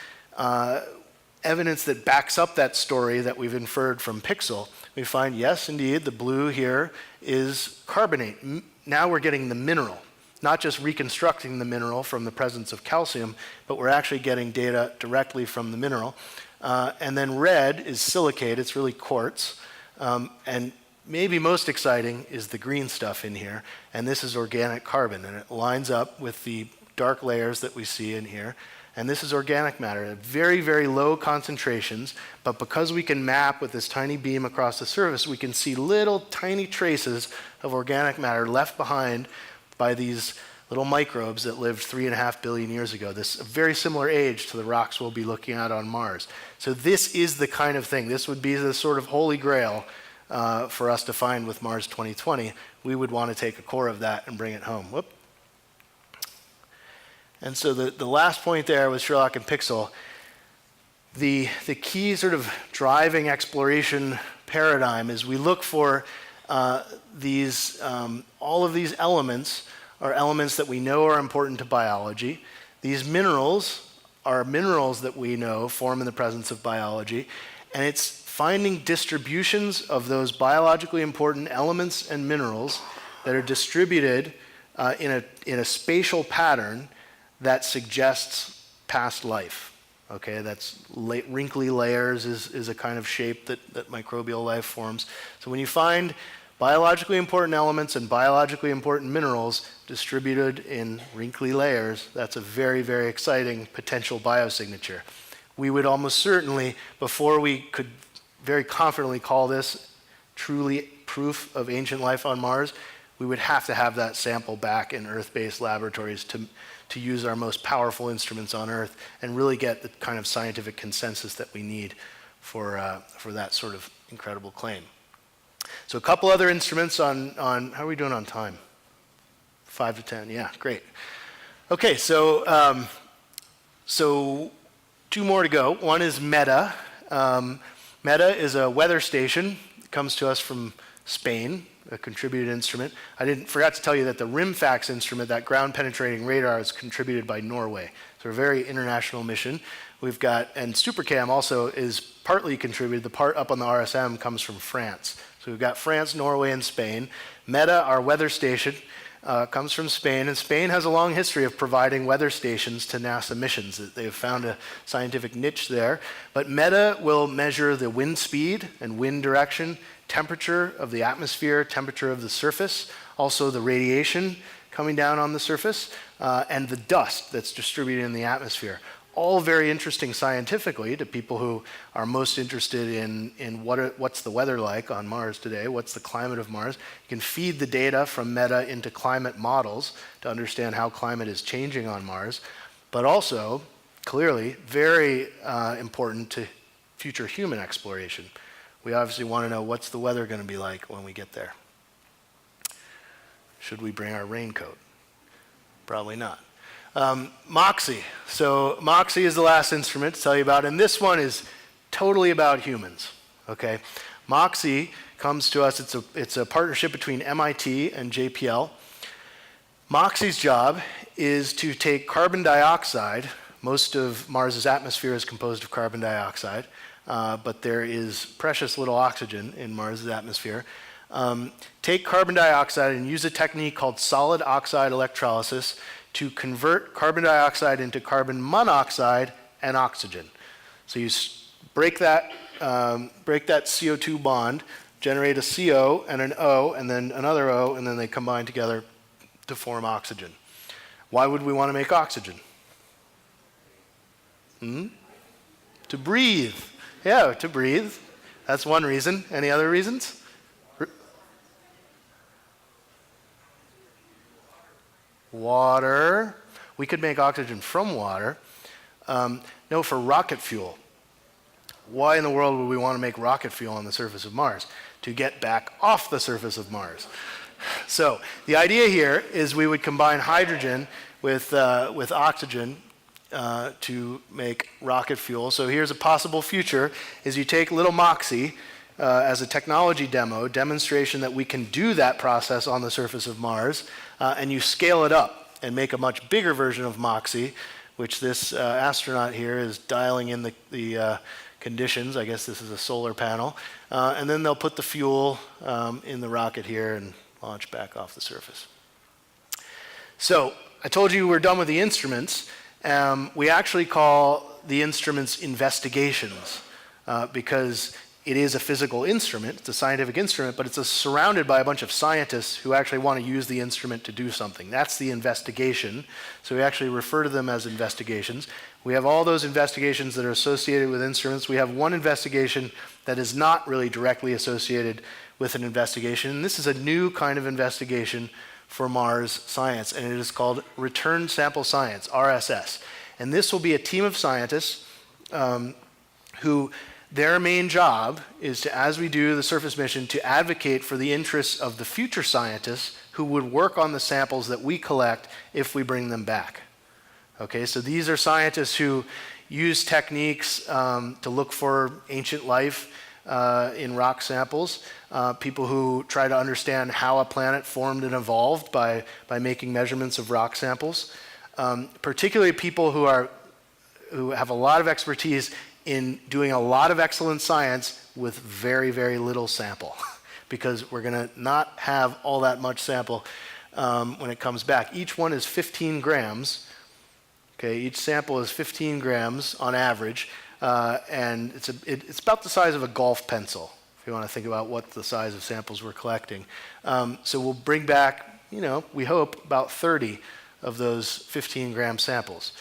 evidence that backs up that story that we've inferred from Pixel. We find, yes, indeed, the blue here is carbonate. Now we're getting the mineral, not just reconstructing the mineral from the presence of calcium, but we're actually getting data directly from the mineral. And then red is silicate, it's really quartz. And maybe most exciting is the green stuff in here, and this is organic carbon, and it lines up with the dark layers that we see in here. And this is organic matter at very, very low concentrations, but because we can map with this tiny beam across the surface, we can see little tiny traces of organic matter left behind by these little microbes that lived 3.5 billion years ago. This is a very similar age to the rocks we'll be looking at on Mars. So this is the kind of thing, this would be the sort of holy grail for us to find with Mars 2020. We would want to take a core of that and bring it home. Whoop. And so the last point there with Sherlock and Pixel, the key sort of driving exploration paradigm is we look for all of these elements are elements that we know are important to biology. These minerals are minerals that we know form in the presence of biology, and it's finding distributions of those biologically important elements and minerals that are distributed in a spatial pattern that suggests past life. Okay, that's wrinkly layers is a kind of shape that microbial life forms. So when you find biologically important elements and biologically important minerals distributed in wrinkly layers, that's a very, very exciting potential biosignature. We would almost certainly, before we could very confidently call this truly proof of ancient life on Mars, we would have to have that sample back in Earth-based laboratories to use our most powerful instruments on Earth and really get the kind of scientific consensus that we need for that sort of incredible claim. So a couple other instruments on how are we doing on time? 5 to 10, yeah, great. Okay, so Two more to go. One is META. META is a weather station. It comes to us from Spain, a contributed instrument. Forgot to tell you that the RIMFAX instrument, that ground penetrating radar, is contributed by Norway. So a very international mission. We've got, and SuperCam also is partly contributed. The part up on the RSM comes from France. So we've got France, Norway, and Spain. META, our weather station, comes from Spain, and Spain has a long history of providing weather stations to NASA missions. They've found a scientific niche there. But META will measure the wind speed and wind direction, temperature of the atmosphere, temperature of the surface, also the radiation coming down on the surface, and the dust that's distributed in the atmosphere. All very interesting scientifically to people who are most interested in what's the weather like on Mars today, what's the climate of Mars. You can feed the data from META into climate models to understand how climate is changing on Mars, but also, clearly, very important to future human exploration. We obviously want to know what's the weather going to be like when we get there. Should we bring our raincoat? Probably not. MOXIE. So MOXIE is the last instrument to tell you about, and this one is totally about humans. Okay, MOXIE comes to us. It's a partnership between MIT and JPL. MOXIE's job is to take carbon dioxide. Most of Mars's atmosphere is composed of carbon dioxide, but there is precious little oxygen in Mars's atmosphere. Take carbon dioxide and use a technique called solid oxide electrolysis to convert carbon dioxide into carbon monoxide and oxygen. So you break that CO2 bond, generate a CO and an O, and then another O, and then they combine together to form oxygen. Why would we want to make oxygen? To breathe. Yeah, to breathe. That's one reason. Any other reasons? Water. We could make oxygen from water. No, for rocket fuel. Why in the world would we want to make rocket fuel on the surface of Mars? To get back off the surface of Mars. So the idea here is we would combine hydrogen with oxygen to make rocket fuel. So here's a possible future, is you take little MOXIE as a technology demonstration that we can do that process on the surface of Mars, and you scale it up and make a much bigger version of MOXIE, which this astronaut here is dialing in the conditions. I guess this is a solar panel. And then they'll put the fuel in the rocket here and launch back off the surface. So I told you we're done with the instruments. We actually call the instruments investigations because it is a physical instrument, it's a scientific instrument, but it's surrounded by a bunch of scientists who actually want to use the instrument to do something. That's the investigation. So we actually refer to them as investigations. We have all those investigations that are associated with instruments. We have one investigation that is not really directly associated with an investigation. And this is a new kind of investigation for Mars science, and it is called Return Sample Science, RSS. And this will be a team of scientists who their main job is to, as we do the surface mission, to advocate for the interests of the future scientists who would work on the samples that we collect if we bring them back. Okay, so these are scientists who use techniques to look for ancient life in rock samples, people who try to understand how a planet formed and evolved by making measurements of rock samples, particularly people who have a lot of expertise in doing a lot of excellent science with very, very little sample, because we're going to not have all that much sample when it comes back. Each one is 15 grams. Okay, each sample is 15 grams on average, and it's about the size of a golf pencil, if you want to think about what the size of samples we're collecting. So we'll bring back, we hope, about 30 of those 15-gram samples.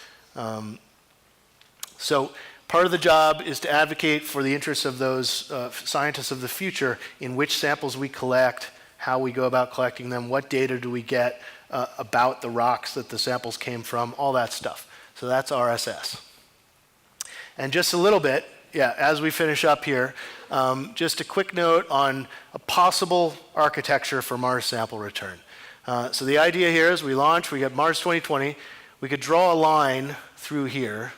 So part of the job is to advocate for the interests of those scientists of the future in which samples we collect, how we go about collecting them, what data do we get about the rocks that the samples came from, all that stuff. So that's RSS. And just a little bit, as we finish up here, just a quick note on a possible architecture for Mars sample return. So the idea here is we launch, we get Mars 2020, we could draw a line through here,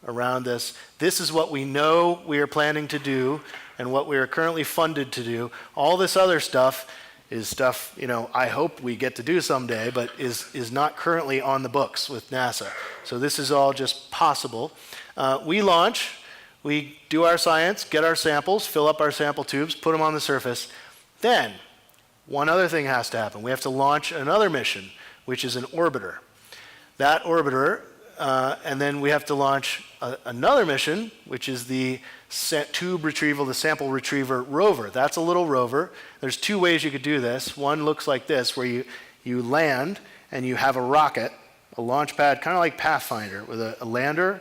around this. This is what we know we are planning to do and what we are currently funded to do. All this other stuff is stuff, I hope we get to do someday, but is not currently on the books with NASA. So this is all just possible. We launch, we do our science, get our samples, fill up our sample tubes, put them on the surface. Then, one other thing has to happen. We have to launch another mission, which is an orbiter. That orbiter, and then we have to launch another mission, which is the tube retrieval, the sample retriever rover. That's a little rover. There's two ways you could do this. One looks like this, where you land and you have a rocket, a launch pad, kind of like Pathfinder, with a lander,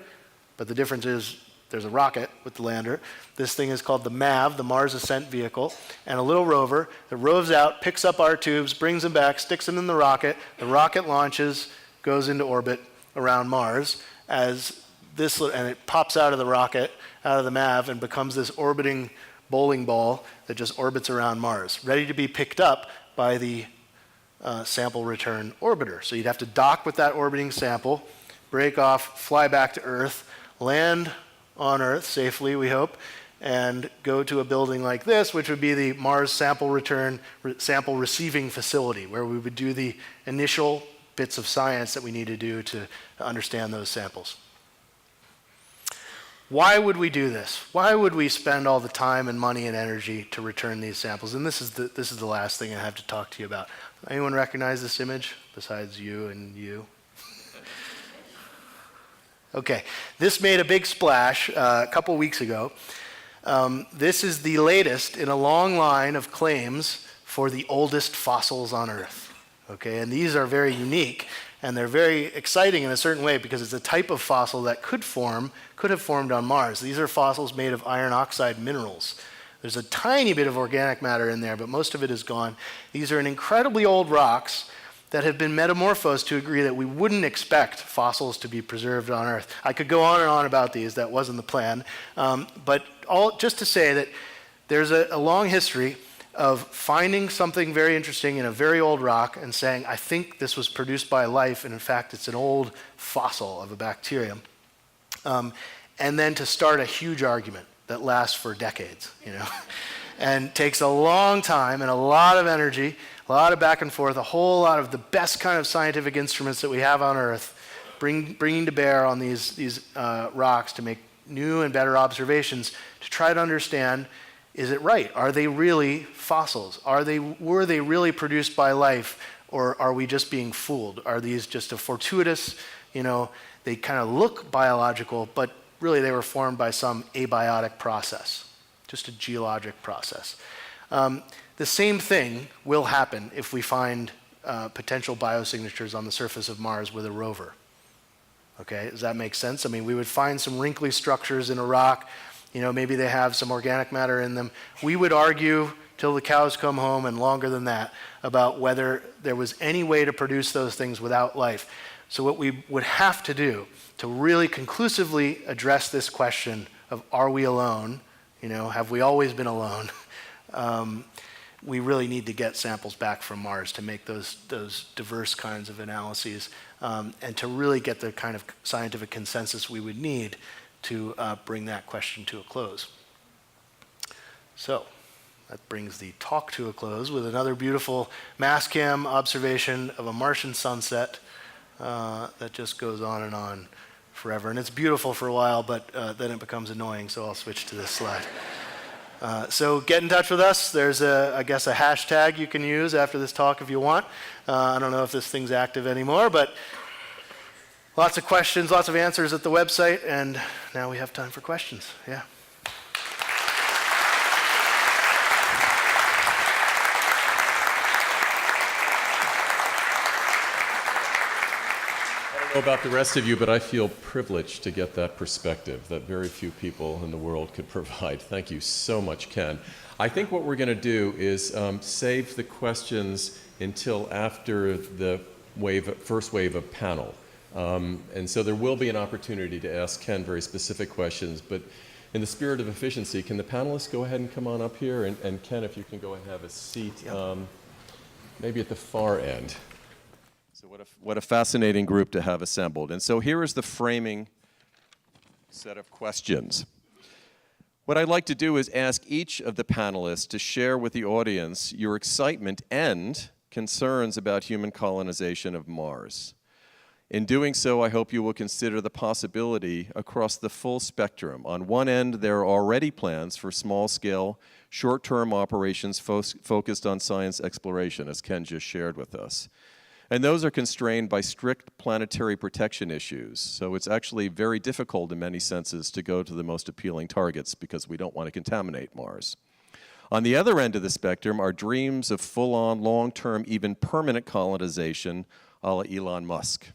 but the difference is there's a rocket with the lander. This thing is called the MAV, the Mars Ascent Vehicle, and a little rover that roves out, picks up our tubes, brings them back, sticks them in the rocket launches, goes into orbit around Mars, and it pops out of the rocket, out of the MAV, and becomes this orbiting bowling ball that just orbits around Mars, ready to be picked up by the sample return orbiter. So you'd have to dock with that orbiting sample, break off, fly back to Earth, land on Earth safely, we hope, and go to a building like this, which would be the Mars sample receiving facility, where we would do the initial bits of science that we need to do to understand those samples. Why would we do this? Why would we spend all the time and money and energy to return these samples? And this is the last thing I have to talk to you about. Anyone recognize this image besides you and you? Okay, this made a big splash a couple weeks ago. This is the latest in a long line of claims for the oldest fossils on Earth. Okay, and these are very unique, and they're very exciting in a certain way because it's a type of fossil that could have formed on Mars. These are fossils made of iron oxide minerals. There's a tiny bit of organic matter in there, but most of it is gone. These are incredibly old rocks that have been metamorphosed to a degree that we wouldn't expect fossils to be preserved on Earth. I could go on and on about these. That wasn't the plan. But just to say that there's a long history of finding something very interesting in a very old rock and saying, I think this was produced by life, and in fact, it's an old fossil of a bacterium. And then to start a huge argument that lasts for decades, and takes a long time and a lot of energy, a lot of back and forth, a whole lot of the best kind of scientific instruments that we have on Earth, bringing to bear on these rocks to make new and better observations to try to understand, is it right? Are they really fossils? Were they really produced by life, or are we just being fooled? Are these just a fortuitous, they kind of look biological, but really they were formed by some abiotic process, just a geologic process. The same thing will happen if we find potential biosignatures on the surface of Mars with a rover. Okay, does that make sense? I mean, we would find some wrinkly structures in a rock. Maybe they have some organic matter in them. We would argue till the cows come home, and longer than that, about whether there was any way to produce those things without life. So what we would have to do to really conclusively address this question of, are we alone? Have we always been alone? We really need to get samples back from Mars to make those diverse kinds of analyses, and to really get the kind of scientific consensus we would need to bring that question to a close. So that brings the talk to a close with another beautiful mass-cam observation of a Martian sunset that just goes on and on forever. And it's beautiful for a while, but then it becomes annoying, so I'll switch to this slide. So get in touch with us. There's I guess a hashtag you can use after this talk if you want. I don't know if this thing's active anymore, but lots of questions, lots of answers at the website, and now we have time for questions. Yeah.
I don't know about the rest of you, but I feel privileged to get that perspective that very few people in the world could provide. Thank you so much, Ken. I think what we're going to do is save the questions until after the first wave of panel. And so there will be an opportunity to ask Ken very specific questions, but in the spirit of efficiency, can the panelists go ahead and come on up here? And Ken, if you can go and have a seat, maybe at the far end. So what a fascinating group to have assembled. And so here is the framing set of questions. What I'd like to do is ask each of the panelists to share with the audience your excitement and concerns about human colonization of Mars. In doing so, I hope you will consider the possibility across the full spectrum. On one end, there are already plans for small-scale, short-term operations focused on science exploration, as Ken just shared with us. And those are constrained by strict planetary protection issues. So it's actually very difficult in many senses to go to the most appealing targets because we don't want to contaminate Mars. On the other end of the spectrum are dreams of full-on, long-term, even permanent colonization a la Elon Musk.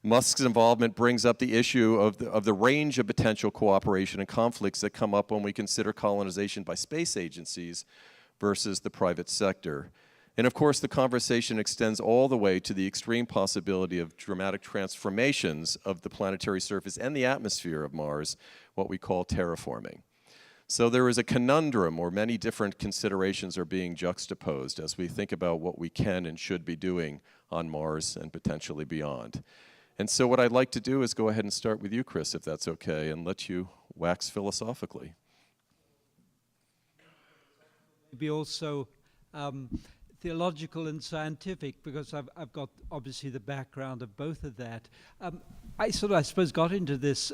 Musk's involvement brings up the issue of the range of potential cooperation and conflicts that come up when we consider colonization by space agencies versus the private sector. And of course, the conversation extends all the way to the extreme possibility of dramatic transformations of the planetary surface and the atmosphere of Mars, what we call terraforming. So there is a conundrum where many different considerations are being juxtaposed as we think about what we can and should be doing on Mars and potentially beyond. And so what I'd like to do is go ahead and start with you, Chris, if that's okay, and let you wax philosophically.
Maybe also theological and scientific, because I've got obviously the background of both of that. I suppose, got into this.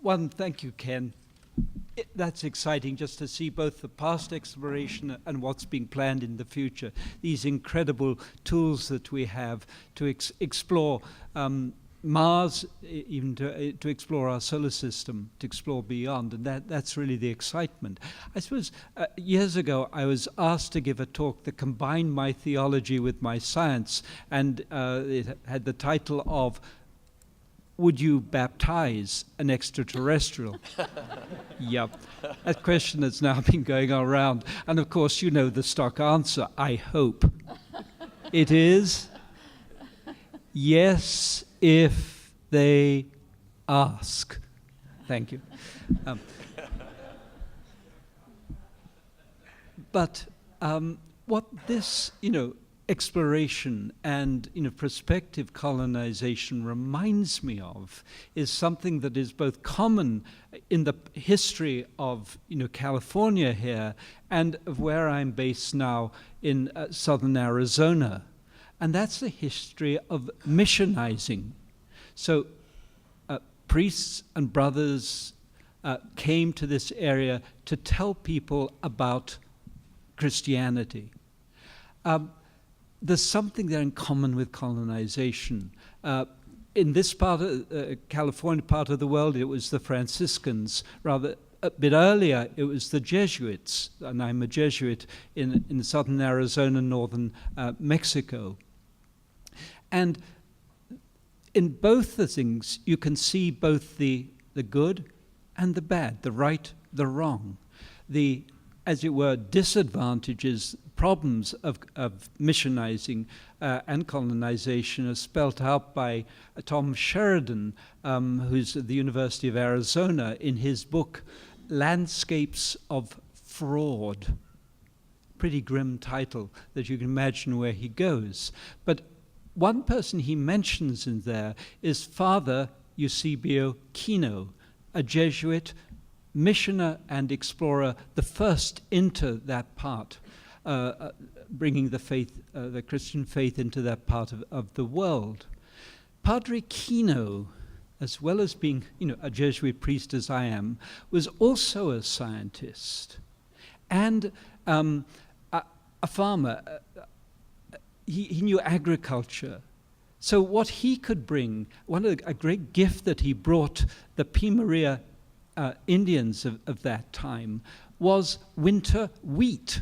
One, thank you, Ken. That's exciting just to see both the past exploration and what's being planned in the future. These incredible tools that we have to explore Mars, even to explore our solar system, to explore beyond, and that's really the excitement. I suppose years ago I was asked to give a talk that combined my theology with my science, and it had the title of "Would you baptize an extraterrestrial?" Yep, that question has now been going around, and of course you know the stock answer, I hope. It is yes, if they ask. Thank you. But what this, exploration and prospective colonization reminds me of is something that is both common in the history of California here and of where I'm based now in southern Arizona. And that's the history of missionizing. So priests and brothers came to this area to tell people about Christianity. There's something there in common with colonization. In this part of California part of the world, it was the Franciscans. Rather, a bit earlier, it was the Jesuits, and I'm a Jesuit in southern Arizona, northern Mexico. And in both the things, you can see both the good and the bad, the right, the wrong, the, as it were, disadvantages, problems of missionizing and colonization are spelt out by Tom Sheridan, who's at the University of Arizona, in his book, Landscapes of Fraud. Pretty grim title that you can imagine where he goes. But one person he mentions in there is Father Eusebio Kino, a Jesuit missioner and explorer, the first into that part, bringing the faith, the Christian faith into that part of the world. Padre Kino, as well as being a Jesuit priest as I am, was also a scientist and a farmer. He knew agriculture. So what he could bring, a great gift that he brought the Pimaria Indians of that time was winter wheat.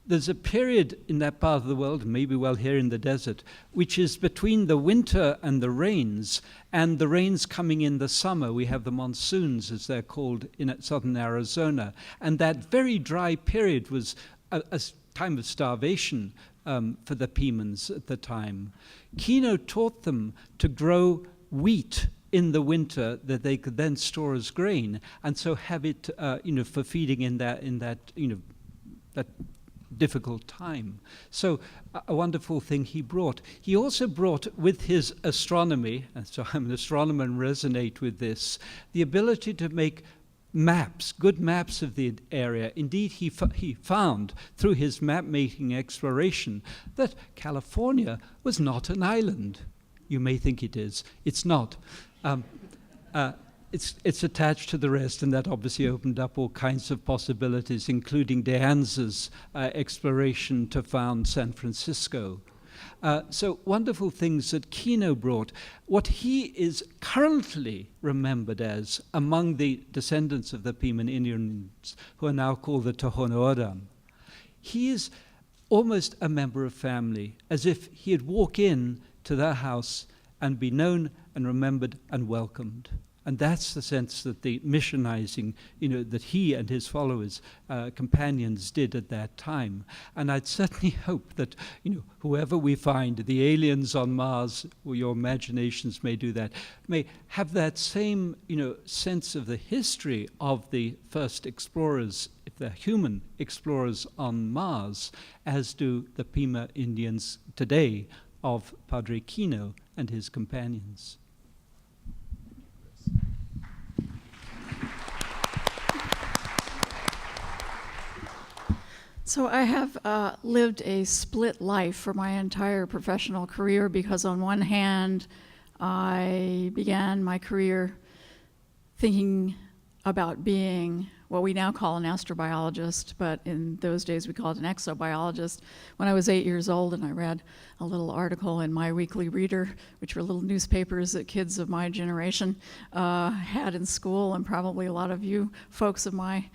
There's a period in that part of the world, maybe well here in the desert, which is between the winter and the rains coming in the summer. We have the monsoons, as they're called, in southern Arizona. And that very dry period was a time of starvation for the Pimans at the time. Kino taught them to grow wheat in the winter that they could then store as grain, and so have it, for feeding in that difficult time. So a wonderful thing he brought. He also brought with his astronomy, and so I'm an astronomer and resonate with this, the ability to make maps, good maps of the area. Indeed, he found through his map-making exploration that California was not an island. You may think it is. It's not. It's attached to the rest, and that obviously opened up all kinds of possibilities, including De Anza's exploration to found San Francisco. So wonderful things that Kino brought. What he is currently remembered as among the descendants of the Piman Indians, who are now called the Tohono O'odham, he is almost a member of family, as if he'd walk in to their house and be known and remembered and welcomed. And that's the sense that the missionizing, that he and his followers, companions did at that time. And I'd certainly hope that, whoever we find, the aliens on Mars, or your imaginations may do that, may have that same, sense of the history of the first explorers, if they're human explorers on Mars, as do the Pima Indians today of Padre Kino and his companions.
So I have lived a split life for my entire professional career, because on one hand, I began my career thinking about being what we now call an astrobiologist, but in those days we called it an exobiologist. When I was 8 years old and I read a little article in My Weekly Reader, which were little newspapers that kids of my generation had in school, and probably a lot of you folks of my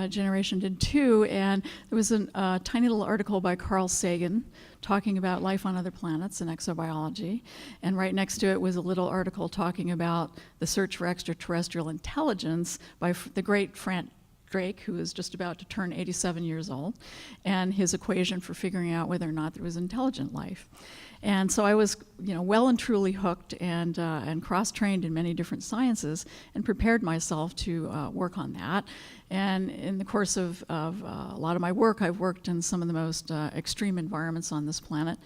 generation did too, and there was a tiny little article by Carl Sagan talking about life on other planets and exobiology, and right next to it was a little article talking about the search for extraterrestrial intelligence by the great Frank Drake, who is just about to turn 87 years old, and his equation for figuring out whether or not there was intelligent life. And so I was, well and truly hooked and cross-trained in many different sciences, and prepared myself to work on that. And in the course of a lot of my work, I've worked in some of the most extreme environments on this planet,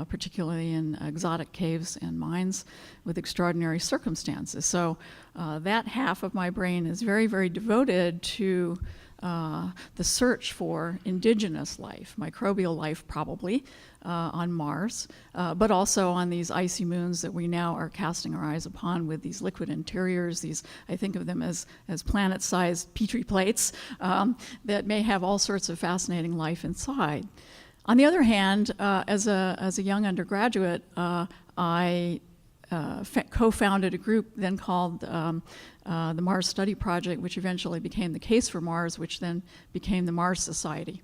particularly in exotic caves and mines with extraordinary circumstances. So that half of my brain is very, very devoted to the search for indigenous life, microbial life probably, on Mars, but also on these icy moons that we now are casting our eyes upon with these liquid interiors, I think of them as planet-sized petri plates that may have all sorts of fascinating life inside. On the other hand, as a young undergraduate, I co-founded a group then called the Mars Study Project, which eventually became the Case for Mars, which then became the Mars Society.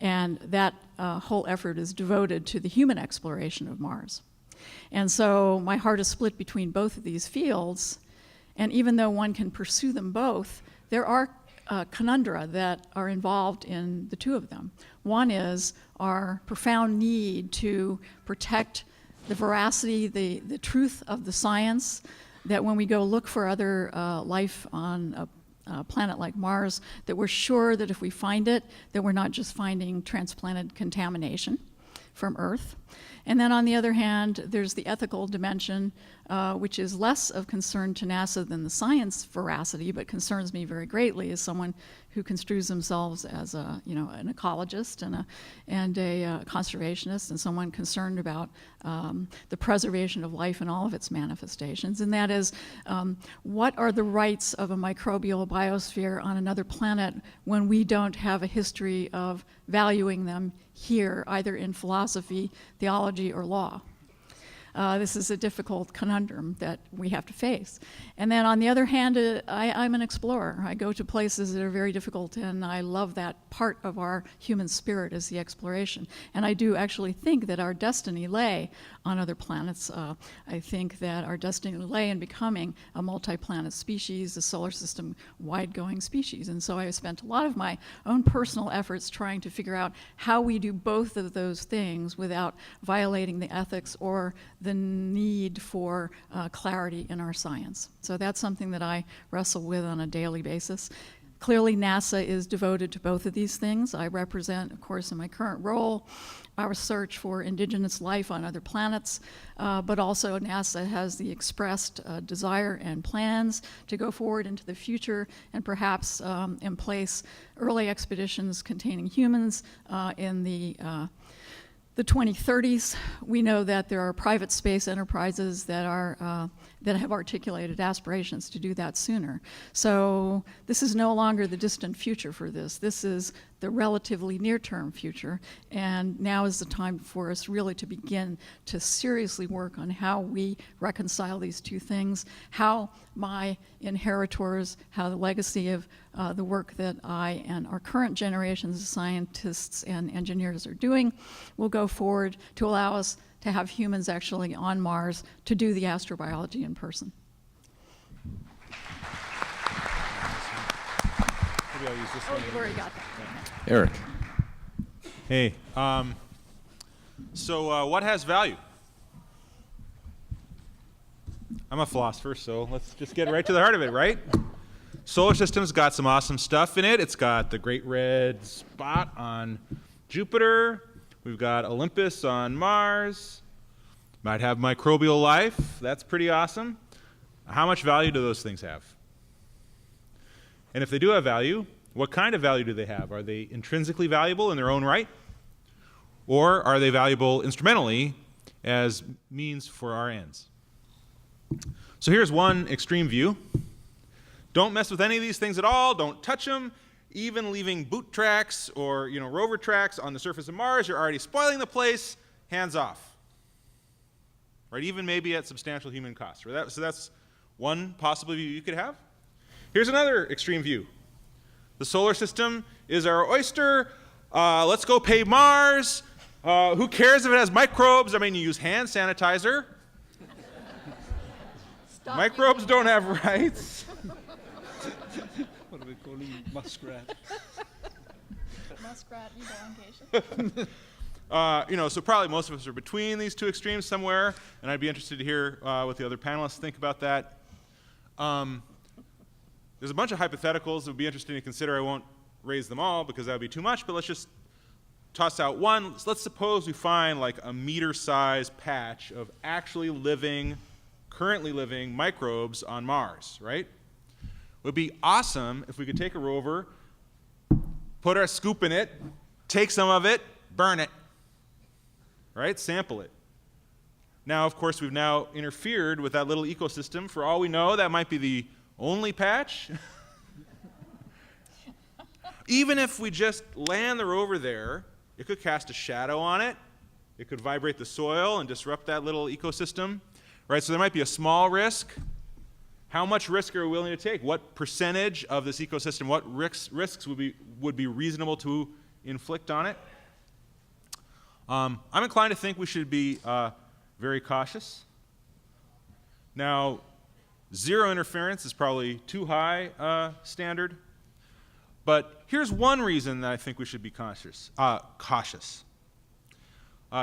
And that whole effort is devoted to the human exploration of Mars. And so my heart is split between both of these fields, and even though one can pursue them both, there are conundra that are involved in the two of them. One is our profound need to protect the veracity, the truth of the science, that when we go look for other life on a planet like Mars, that we're sure that if we find it, that we're not just finding transplanted contamination from Earth. And then on the other hand, there's the ethical dimension, which is less of concern to NASA than the science veracity, but concerns me very greatly as someone who construes themselves as an ecologist and a conservationist, and someone concerned about the preservation of life in all of its manifestations. And that is, what are the rights of a microbial biosphere on another planet when we don't have a history of valuing them here, either in philosophy, theology, or law? This is a difficult conundrum that we have to face. And then on the other hand, I'm an explorer. I go to places that are very difficult, and I love that part of our human spirit is the exploration. And I do actually think that our destiny lay on other planets. I think that our destiny lay in becoming a multi-planet species, a solar system wide-going species. And so I spent a lot of my own personal efforts trying to figure out how we do both of those things without violating the ethics or the need for clarity in our science. So that's something that I wrestle with on a daily basis. Clearly, NASA is devoted to both of these things. I represent, of course, in my current role, our search for indigenous life on other planets, but also NASA has the expressed desire and plans to go forward into the future and perhaps emplace early expeditions containing humans in the 2030s. We know that there are private space enterprises that are that have articulated aspirations to do that sooner. So this is no longer the distant future for this. This is the relatively near-term future, and now is the time for us really to begin to seriously work on how we reconcile these two things, how my inheritors, how the legacy of the work that I and our current generations of scientists and engineers are doing will go forward to allow us to have humans actually on Mars to do the astrobiology in person.
Maybe I'll use this
Oh,
one.
you've already got that.
Eric.
Hey, so what has value? I'm a philosopher, so let's just get right to the heart of it, right? Solar system's got some awesome stuff in it. It's got the Great Red Spot on Jupiter. We've got Olympus on Mars. Might have microbial life. That's pretty awesome. How much value do those things have? And if they do have value, what kind of value do they have? Are they intrinsically valuable in their own right? Or are they valuable instrumentally as means for our ends? So here's one extreme view. Don't mess with any of these things at all. Don't touch them. Even leaving boot tracks or rover tracks on the surface of Mars, you're already spoiling the place. Hands off. Right? Even maybe at substantial human cost. Right? So that's one possible view you could have. Here's another extreme view. The solar system is our oyster. Let's go pay Mars. Who cares if it has microbes? I mean, you use hand sanitizer. Microbes don't have rights.
What are we calling muskrat?
Muskrat, you go on vacation.
So probably most of us are between these two extremes somewhere, and I'd be interested to hear what the other panelists think about that. There's a bunch of hypotheticals that would be interesting to consider. I won't raise them all because that would be too much, but let's just toss out one. Let's suppose we find like a meter-sized patch of actually currently living microbes on Mars, right? It would be awesome if we could take a rover, put our scoop in it, take some of it, burn it, right? Sample it. Now, of course, we've now interfered with that little ecosystem. For all we know, that might be the only patch. Even if we just land the rover there, it could cast a shadow on it. It could vibrate the soil and disrupt that little ecosystem, right? So there might be a small risk. How much risk are we willing to take? What percentage of this ecosystem, what risks would be reasonable to inflict on it? I'm inclined to think we should be very cautious. Now, zero interference is probably too high standard, but here's one reason that I think we should be cautious.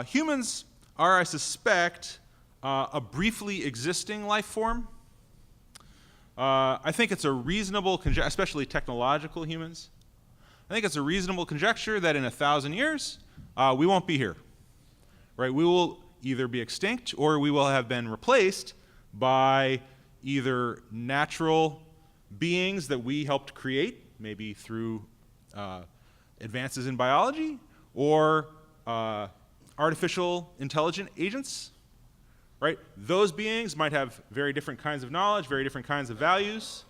Humans are, I suspect, a briefly existing life form. I think it's a reasonable conjecture, especially technological humans. I think it's a reasonable conjecture that in 1,000 years, we won't be here. Right? We will either be extinct or we will have been replaced by either natural beings that we helped create, maybe through advances in biology, or artificial intelligent agents. Right? Those beings might have very different kinds of knowledge, very different kinds of values.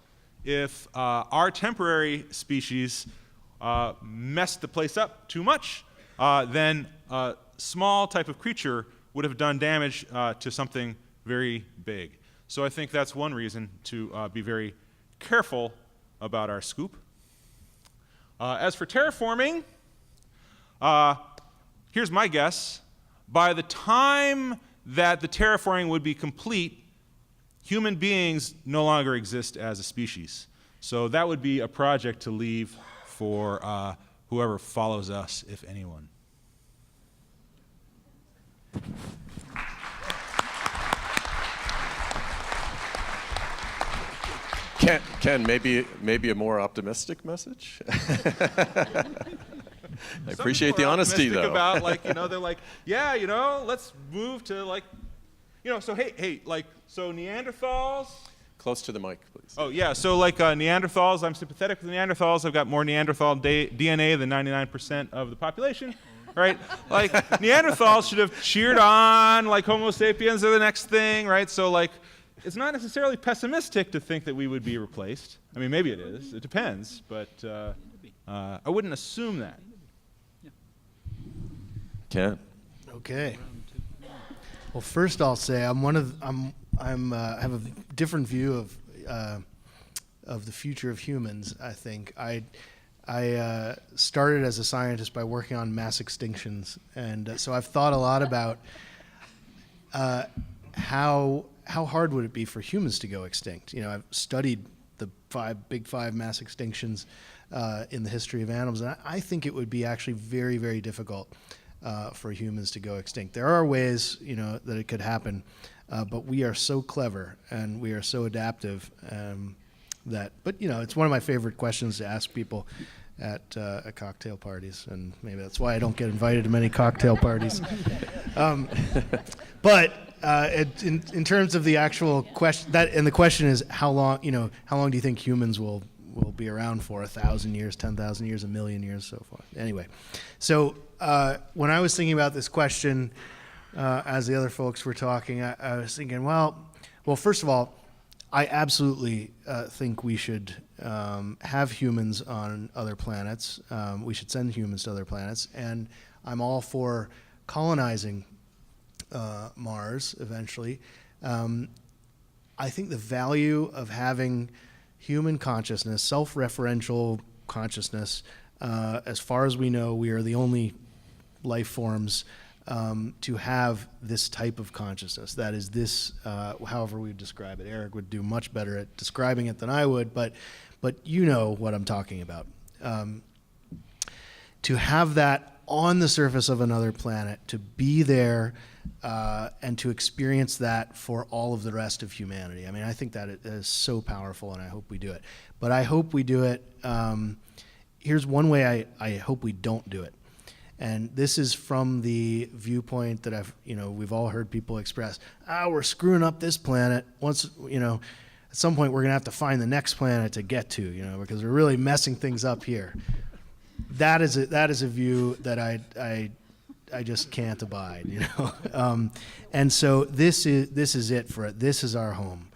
If our temporary species messed the place up too much, then a small type of creature would have done damage to something very big. So I think that's one reason to be very careful about our scoop. As for terraforming, here's my guess. By the time that the terraforming would be complete, human beings no longer exist as a species. So that would be a project to leave for whoever follows us, if anyone.
Ken, maybe a more optimistic message? I appreciate the honesty, though.
About, like, you know, they're like, yeah, you know, let's move to, like, you know, so hey, like, so Neanderthals.
Close to the mic, please.
Oh, yeah, so like Neanderthals, I'm sympathetic with Neanderthals. I've got more Neanderthal DNA than 99% of the population, right? Like, Neanderthals should have cheered on, like, Homo sapiens are the next thing, right? So, like, it's not necessarily pessimistic to think that we would be replaced. I mean, maybe it is. It depends, but I wouldn't assume that.
Ken.
Okay. Well, first I'll say I have a different view of the future of humans. I think I started as a scientist by working on mass extinctions, and so I've thought a lot about how hard would it be for humans to go extinct. You know, I've studied the big five mass extinctions in the history of animals, and I think it would be actually very, very difficult for humans to go extinct. There are ways, you know, that it could happen, but we are so clever and we are so adaptive but you know, it's one of my favorite questions to ask people at cocktail parties, and maybe that's why I don't get invited to many cocktail parties. But in terms of the actual question, and the question is how long do you think humans will be around for? 1,000 years, 10,000 years, 1,000,000 years, so forth. Anyway, so when I was thinking about this question, as the other folks were talking, I was thinking, well, first of all, I absolutely think we should have humans on other planets. We should send humans to other planets, and I'm all for colonizing Mars eventually. I think the value of having human consciousness, self-referential consciousness, as far as we know, we are the only life forms to have this type of consciousness. That is this, however we describe it. Eric would do much better at describing it than I would, but you know what I'm talking about. To have that on the surface of another planet, to be there and to experience that for all of the rest of humanity. I mean, I think that it is so powerful, and I hope we do it. But I hope we do it. Here's one way I hope we don't do it. And this is from the viewpoint that we've all heard people express. We're screwing up this planet. Once, at some point we're going to have to find the next planet to get to, because we're really messing things up here. That is a view that I just can't abide, and so this is it for it. This is our home.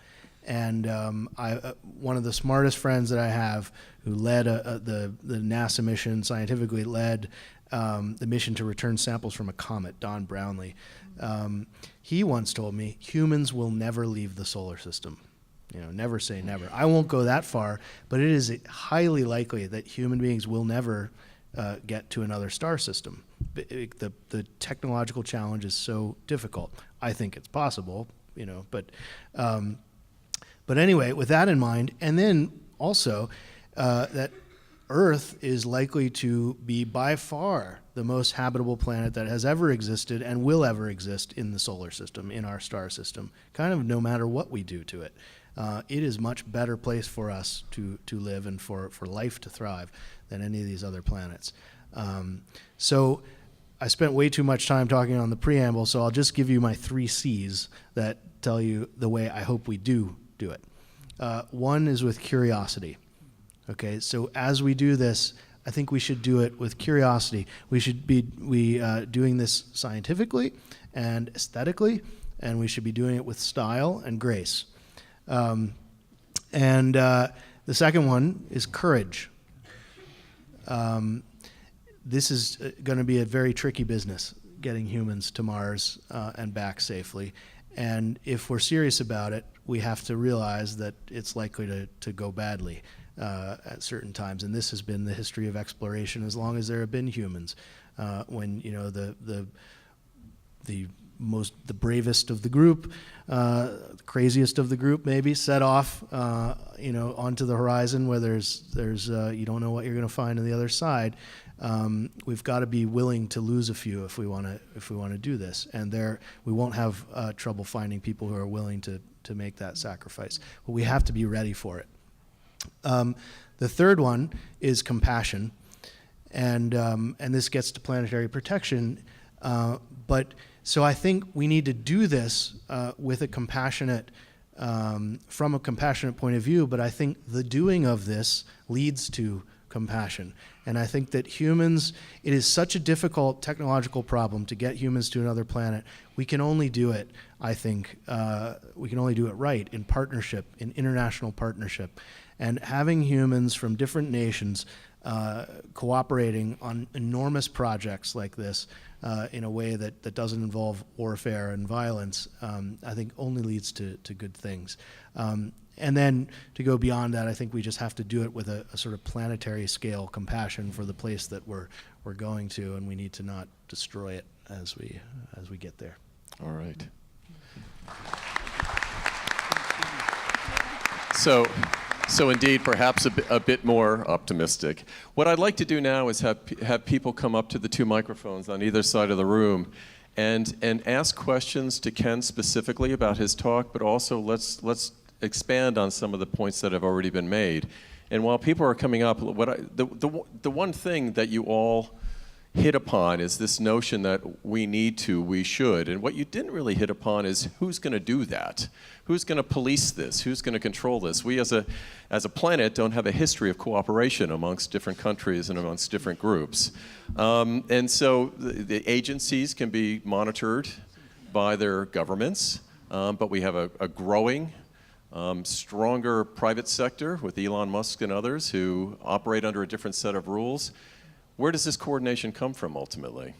And one of the smartest friends that I have, who led the NASA mission, scientifically led the mission to return samples from a comet, Don Brownlee, he once told me, humans will never leave the solar system. Never say never. I won't go that far, but it is highly likely that human beings will never get to another star system. The technological challenge is so difficult. I think it's possible, but anyway, with that in mind, and then also that Earth is likely to be by far the most habitable planet that has ever existed and will ever exist in the solar system, in our star system, kind of no matter what we do to it. It is a much better place for us to live and for life to thrive than any of these other planets. So I spent way too much time talking on the preamble, so I'll just give you my 3 C's that tell you the way I hope we do it. One is with curiosity. Okay, so as we do this, I think we should do it with curiosity. We should be doing this scientifically and aesthetically, and we should be doing it with style and grace. And the second one is courage. This is going to be a very tricky business, getting humans to Mars and back safely. And if we're serious about it, we have to realize that it's likely to go badly at certain times. And this has been the history of exploration as long as there have been humans. When the bravest of the group, the craziest of the group maybe, set off onto the horizon where there's you don't know what you're going to find on the other side. We've got to be willing to lose a few if we want to do this, and we won't have trouble finding people who are willing to make that sacrifice. But we have to be ready for it. The third one is compassion, and this gets to planetary protection. But so I think we need to do this with a compassionate, from a compassionate point of view. But I think the doing of this leads to compassion. And I think that humans, it is such a difficult technological problem to get humans to another planet. We can only do it, I think, we can only do it right in partnership, in international partnership. And having humans from different nations cooperating on enormous projects like this in a way that doesn't involve warfare and violence, I think only leads to good things. And then to go beyond that, I think we just have to do it with a sort of planetary scale compassion for the place that we're going to, and we need to not destroy it as we get there.
All right. So indeed, perhaps a bit more optimistic. What I'd like to do now is have people come up to the two microphones on either side of the room and ask questions to Ken specifically about his talk, but also let's expand on some of the points that have already been made. And while people are coming up, the one thing that you all hit upon is this notion that we should. And what you didn't really hit upon is who's going to do that? Who's going to police this? Who's going to control this? We as a planet don't have a history of cooperation amongst different countries and amongst different groups. And so the agencies can be monitored by their governments, but we have a growing, stronger private sector with Elon Musk and others who operate under a different set of rules. Where does this coordination come from ultimately?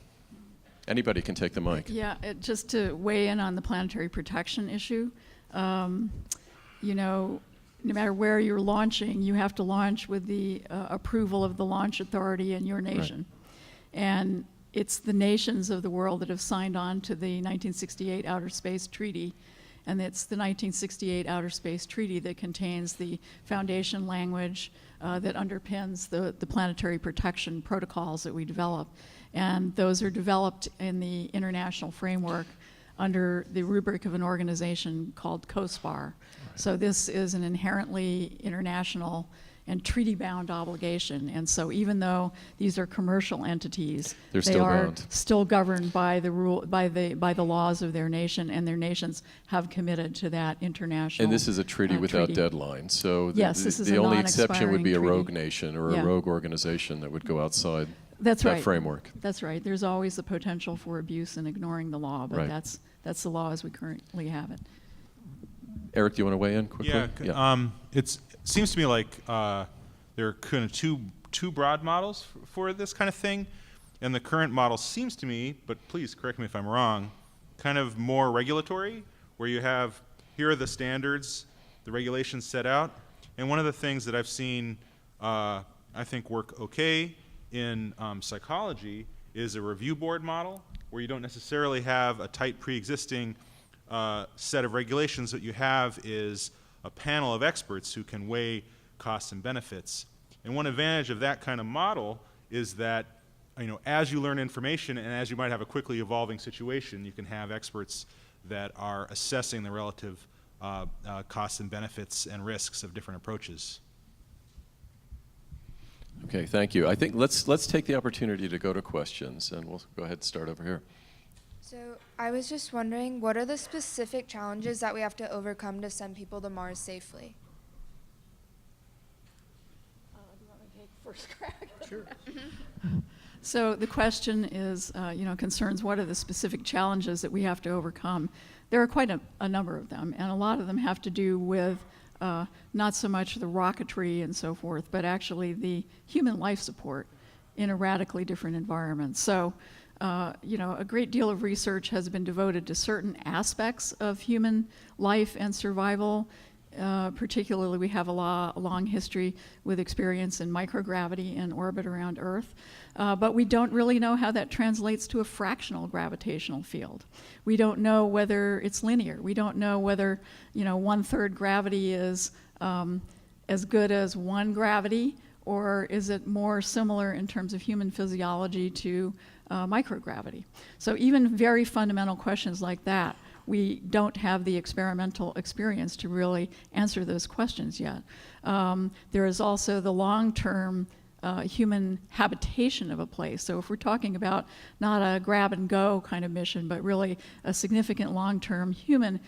Anybody can take the mic.
Yeah, just to weigh in on the planetary protection issue, no matter where you're launching, you have to launch with the approval of the launch authority in your nation. Right. And it's the nations of the world that have signed on to the 1968 Outer Space Treaty. And it's the 1968 Outer Space Treaty that contains the foundation language that underpins the planetary protection protocols that we develop. And those are developed in the international framework under the rubric of an organization called COSPAR. Right. So this is an inherently international and treaty-bound obligation. And so even though these are commercial entities, they are still governed by the laws of their nation, and their nations have committed to that international.
And this is a treaty without deadline. So
yes, this is
the
a
only exception would be a
treaty.
rogue nation or a rogue organization that would go outside
that
framework.
That's right. There's always the potential for abuse and ignoring the law, but
right.
that's the law as we currently have it.
Eric, do you want to weigh in quickly?
Yeah. It seems to me like there are kind of two broad models for this kind of thing, and the current model seems to me, but please correct me if I'm wrong, kind of more regulatory, where you have, here are the standards, the regulations set out, and one of the things that I've seen I think work okay in psychology is a review board model, where you don't necessarily have a tight pre-existing set of regulations. What you have is a panel of experts who can weigh costs and benefits. And one advantage of that kind of model is that, as you learn information and as you might have a quickly evolving situation, you can have experts that are assessing the relative costs and benefits and risks of different approaches.
Okay, thank you. I think let's take the opportunity to go to questions, and we'll go ahead and start over here.
So I was just wondering, what are the specific challenges that we have to overcome to send people to Mars safely?
Do you want me to take first crack? Sure. So the question is, concerns what are the specific challenges that we have to overcome? There are quite a number of them, and a lot of them have to do with not so much the rocketry and so forth, but actually the human life support in a radically different environment. So, a great deal of research has been devoted to certain aspects of human life and survival. Particularly, we have a long history with experience in microgravity and orbit around Earth, but we don't really know how that translates to a fractional gravitational field. We don't know whether it's linear. We don't know whether 1/3 gravity is as good as 1 gravity, or is it more similar in terms of human physiology to microgravity. So even very fundamental questions like that we don't have the experimental experience to really answer those questions yet. There is also the long-term human habitation of a place. So if we're talking about not a grab and go kind of mission, but really a significant long-term human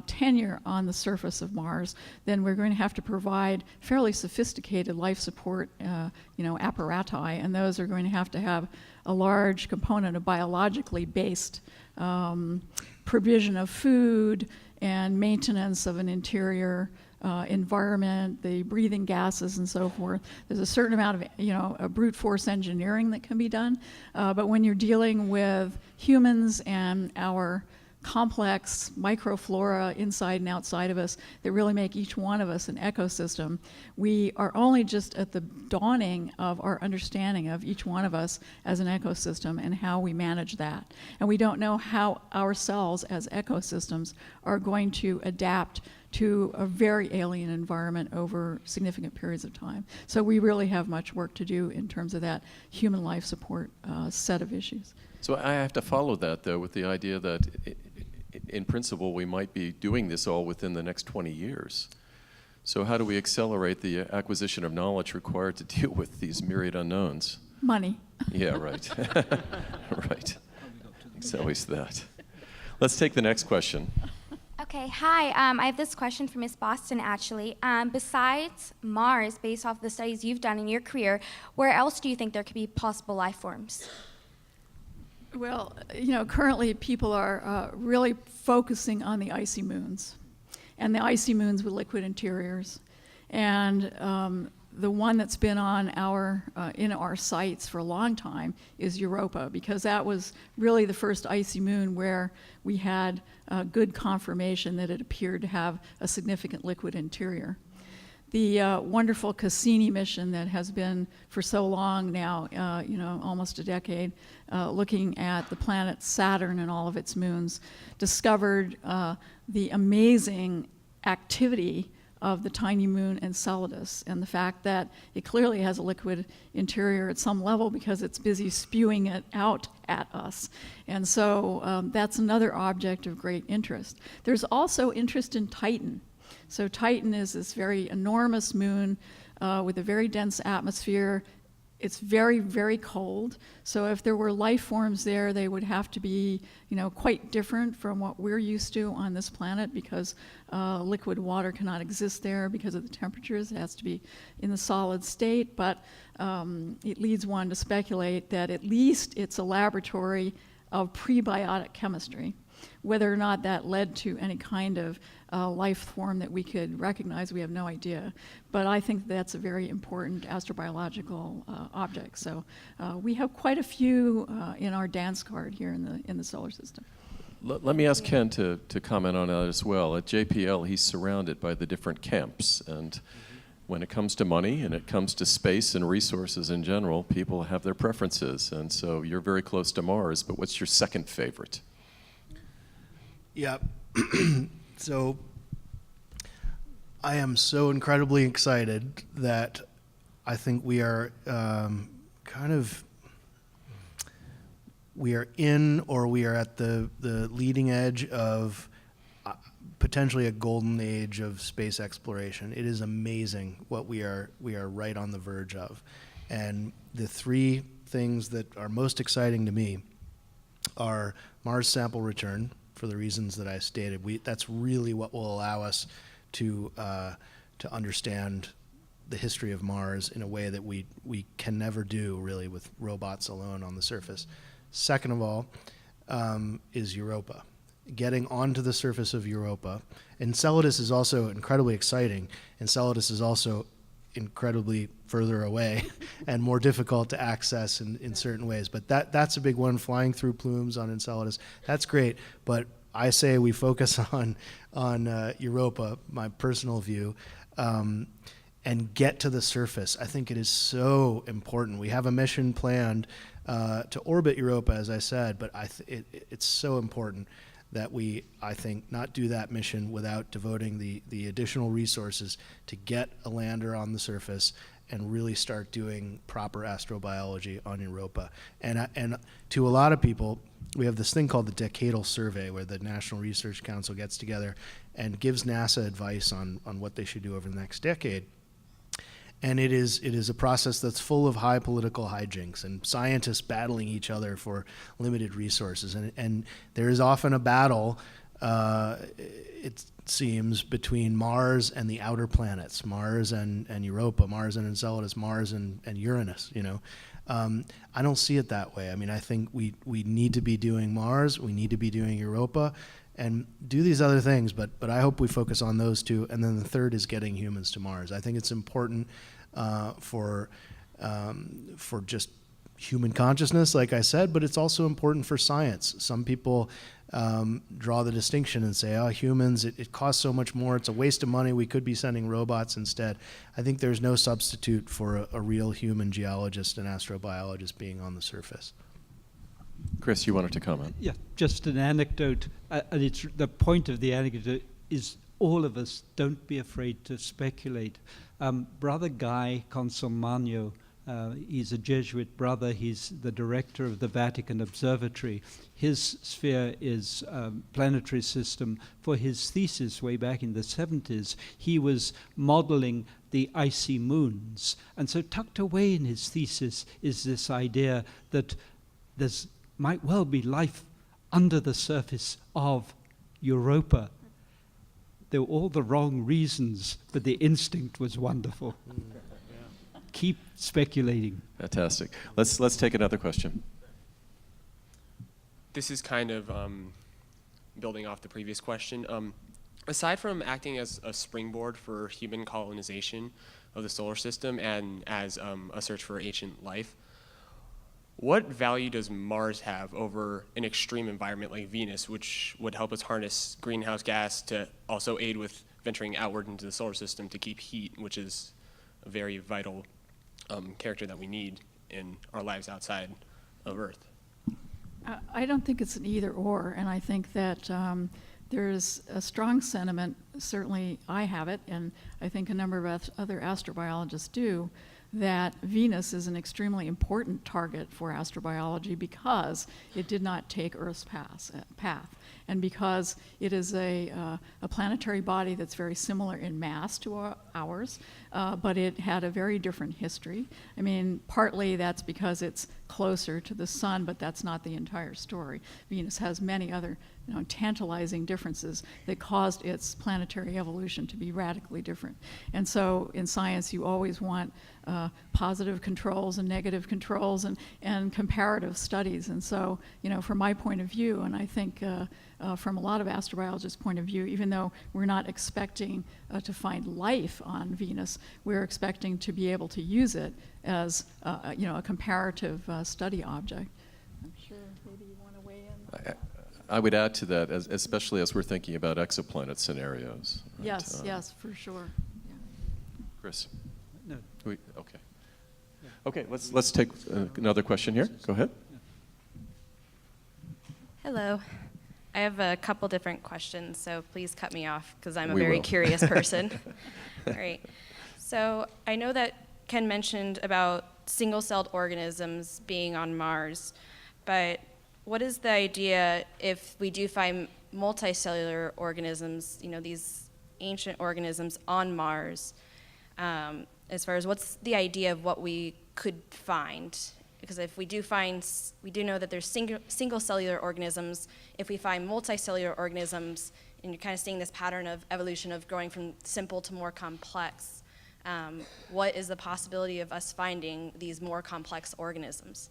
tenure on the surface of Mars, then we're going to have to provide fairly sophisticated life support apparati, and those are going to have a large component of biologically based provision of food and maintenance of an interior environment, the breathing gases and so forth. There's a certain amount of a brute force engineering that can be done, but when you're dealing with humans and our complex microflora inside and outside of us that really make each one of us an ecosystem, we are only just at the dawning of our understanding of each one of us as an ecosystem and how we manage that. And we don't know how ourselves as ecosystems are going to adapt to a very alien environment over significant periods of time. So we really have much work to do in terms of that human life support set of issues.
So I have to follow that, though, with the idea that, in principle, we might be doing this all within the next 20 years. So how do we accelerate the acquisition of knowledge required to deal with these myriad unknowns?
Money.
Yeah, right. Right. It's always that. Let's take the next question.
Okay, hi. I have this question for Miss Boston, actually. Besides Mars, based off the studies you've done in your career, where else do you think there could be possible life forms?
Well, currently people are really focusing on the icy moons, and the icy moons with liquid interiors. And the one that's been on in our sights for a long time is Europa, because that was really the first icy moon where we had good confirmation that it appeared to have a significant liquid interior. The wonderful Cassini mission that has been for so long now, almost a decade, looking at the planet Saturn and all of its moons, discovered the amazing activity of the tiny moon Enceladus, and the fact that it clearly has a liquid interior at some level because it's busy spewing it out at us. And so that's another object of great interest. There's also interest in Titan. So Titan is this very enormous moon with a very dense atmosphere. It's very, very cold. So if there were life forms there, they would have to be, quite different from what we're used to on this planet, because liquid water cannot exist there because of the temperatures. It has to be in the solid state. But it leads one to speculate that at least it's a laboratory of prebiotic chemistry. Whether or not that led to any kind of life form that we could recognize, we have no idea. But I think that's a very important astrobiological object. So we have quite a few in our dance card here in the solar system.
Let me ask Ken to comment on that as well. At JPL, he's surrounded by the different camps. And when it comes to money and it comes to space and resources in general, people have their preferences. And so you're very close to Mars, but what's your second favorite?
Yeah. So I am so incredibly excited that I think we are we are in, or we are at the leading edge of potentially a golden age of space exploration. It is amazing what we are right on the verge of. And the three things that are most exciting to me are Mars sample return, for the reasons that I stated. That's really what will allow us to understand the history of Mars in a way that we can never do, really, with robots alone on the surface. Second of all, is Europa. Getting onto the surface of Europa. Enceladus is also incredibly exciting. Enceladus is also incredibly further away and more difficult to access in certain ways. But that's a big one, flying through plumes on Enceladus. That's great, but I say we focus on Europa, my personal view, and get to the surface. I think it is so important. We have a mission planned to orbit Europa, as I said, but it's so important that we, I think, not do that mission without devoting the additional resources to get a lander on the surface and really start doing proper astrobiology on Europa. And to a lot of people, we have this thing called the Decadal Survey, where the National Research Council gets together and gives NASA advice on what they should do over the next decade. And it is a process that's full of high political hijinks and scientists battling each other for limited resources. And there is often a battle, it seems, between Mars and the outer planets, Mars and Europa, Mars and Enceladus, Mars and Uranus, you know. I don't see it that way. I mean, I think we need to be doing Mars, we need to be doing Europa, and do these other things, but I hope we focus on those two. And then the third is getting humans to Mars. I think it's important for just human consciousness, like I said, but it's also important for science. Some people draw the distinction and say, oh, humans, it costs so much more, it's a waste of money, we could be sending robots instead. I think there's no substitute for a real human geologist and astrobiologist being on the surface.
Chris, you wanted to comment?
Yeah, just an anecdote, and it's the point of the anecdote is all of us don't be afraid to speculate. Brother Guy Consolmagno, he's a Jesuit brother. He's the director of the Vatican Observatory. His sphere is planetary system. For his thesis way back in the 70s, he was modeling the icy moons. And so tucked away in his thesis is this idea that there's might well be life under the surface of Europa. There were all the wrong reasons, but the instinct was wonderful. Keep speculating.
Fantastic. Let's take another question.
This is kind of building off the previous question. Aside from acting as a springboard for human colonization of the solar system and as a search for ancient life, what value does Mars have over an extreme environment like Venus, which would help us harness greenhouse gas to also aid with venturing outward into the solar system to keep heat, which is a very vital character that we need in our lives outside of Earth?
I don't think it's an either or, and I think that there's a strong sentiment, certainly I have it, and I think a number of other astrobiologists do, that Venus is an extremely important target for astrobiology because it did not take Earth's path, and because it is a planetary body that's very similar in mass to ours, but it had a very different history. I mean, partly that's because it's closer to the sun, but that's not the entire story. Venus has many other tantalizing differences that caused its planetary evolution to be radically different. And so in science, you always want positive controls and negative controls and comparative studies. And so, from my point of view, and I think from a lot of astrobiologists' point of view, even though we're not expecting to find life on Venus, we're expecting to be able to use it as a comparative study object. I'm sure maybe you want to weigh in.
I would add to that, especially as we're thinking about exoplanet scenarios. Right?
Yes, for sure. Yeah.
Chris?
No.
Okay. Okay, let's take another question here. Go ahead.
Hello. I have a couple different questions, so please cut me off because I'm a
We
very
will.
curious person. All right. So I know that Ken mentioned about single-celled organisms being on Mars, but what is the idea if we do find multicellular organisms, these ancient organisms on Mars, as far as what's the idea of what we could find? Because if we do know that there's single cellular organisms. If we find multicellular organisms, and you're kind of seeing this pattern of evolution of going from simple to more complex, what is the possibility of us finding these more complex organisms?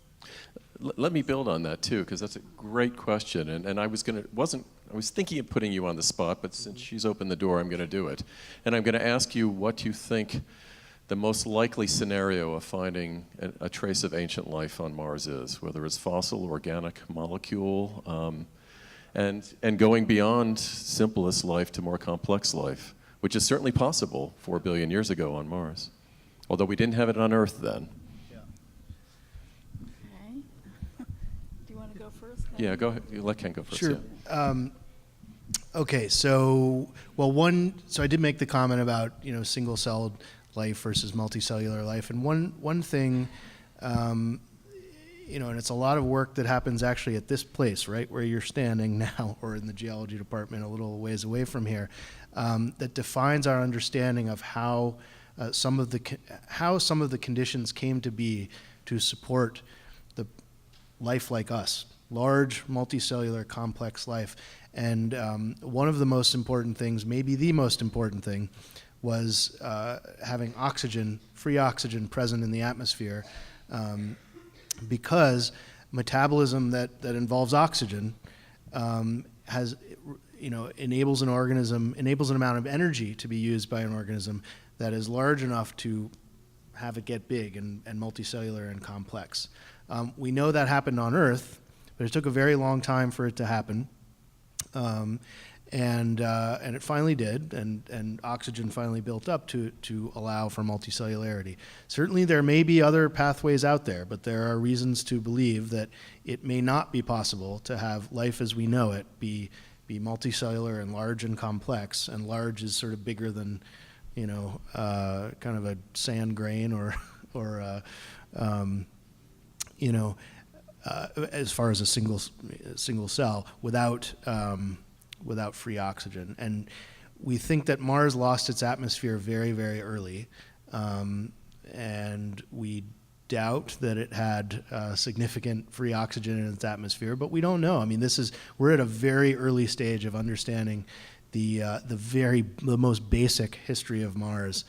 Let me build on that too, because that's a great question. And I was thinking of putting you on the spot, but since she's opened the door, I'm going to do it. And I'm going to ask you what you think the most likely scenario of finding a trace of ancient life on Mars is, whether it's fossil, organic, molecule, and going beyond simplest life to more complex life, which is certainly possible 4 billion years ago on Mars, although we didn't have it on Earth then.
Okay. Do you want to go first?
Yeah, go ahead. Let Ken go first.
Sure.
Yeah.
Okay, so I did make the comment about single-celled life versus multicellular life. And one thing, and it's a lot of work that happens actually at this place, right where you're standing now, or in the geology department a little ways away from here, that defines our understanding of how some of the conditions came to be to support the life like us, large multicellular complex life. And one of the most important things, maybe the most important thing, was having oxygen, free oxygen present in the atmosphere, because metabolism that involves oxygen enables an amount of energy to be used by an organism that is large enough to have it get big and multicellular and complex. We know that happened on Earth, but it took a very long time for it to happen. And it finally did, and oxygen finally built up to allow for multicellularity. Certainly there may be other pathways out there, but there are reasons to believe that it may not be possible to have life as we know it be multicellular and large and complex, and large is sort of bigger than, kind of a sand grain or as far as a single cell without free oxygen. And we think that Mars lost its atmosphere very, very early, and we doubt that it had significant free oxygen in its atmosphere, but we don't know. I mean, we're at a very early stage of understanding the most basic history of Mars.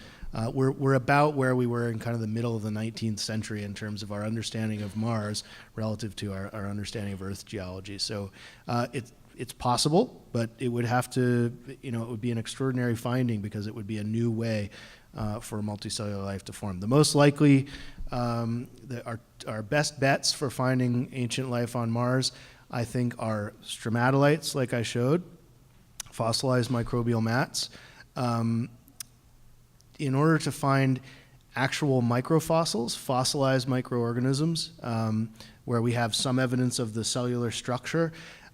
We're about where we were in kind of the middle of the 19th century in terms of our understanding of Mars relative to our understanding of Earth geology. So it's possible, but it would have to, it would be an extraordinary finding because it would be a new way for multicellular life to form. The most likely, our best bets for finding ancient life on Mars, I think, are stromatolites, like I showed, fossilized microbial mats. In order to find actual microfossils, fossilized microorganisms, where we have some evidence of the cellular structure,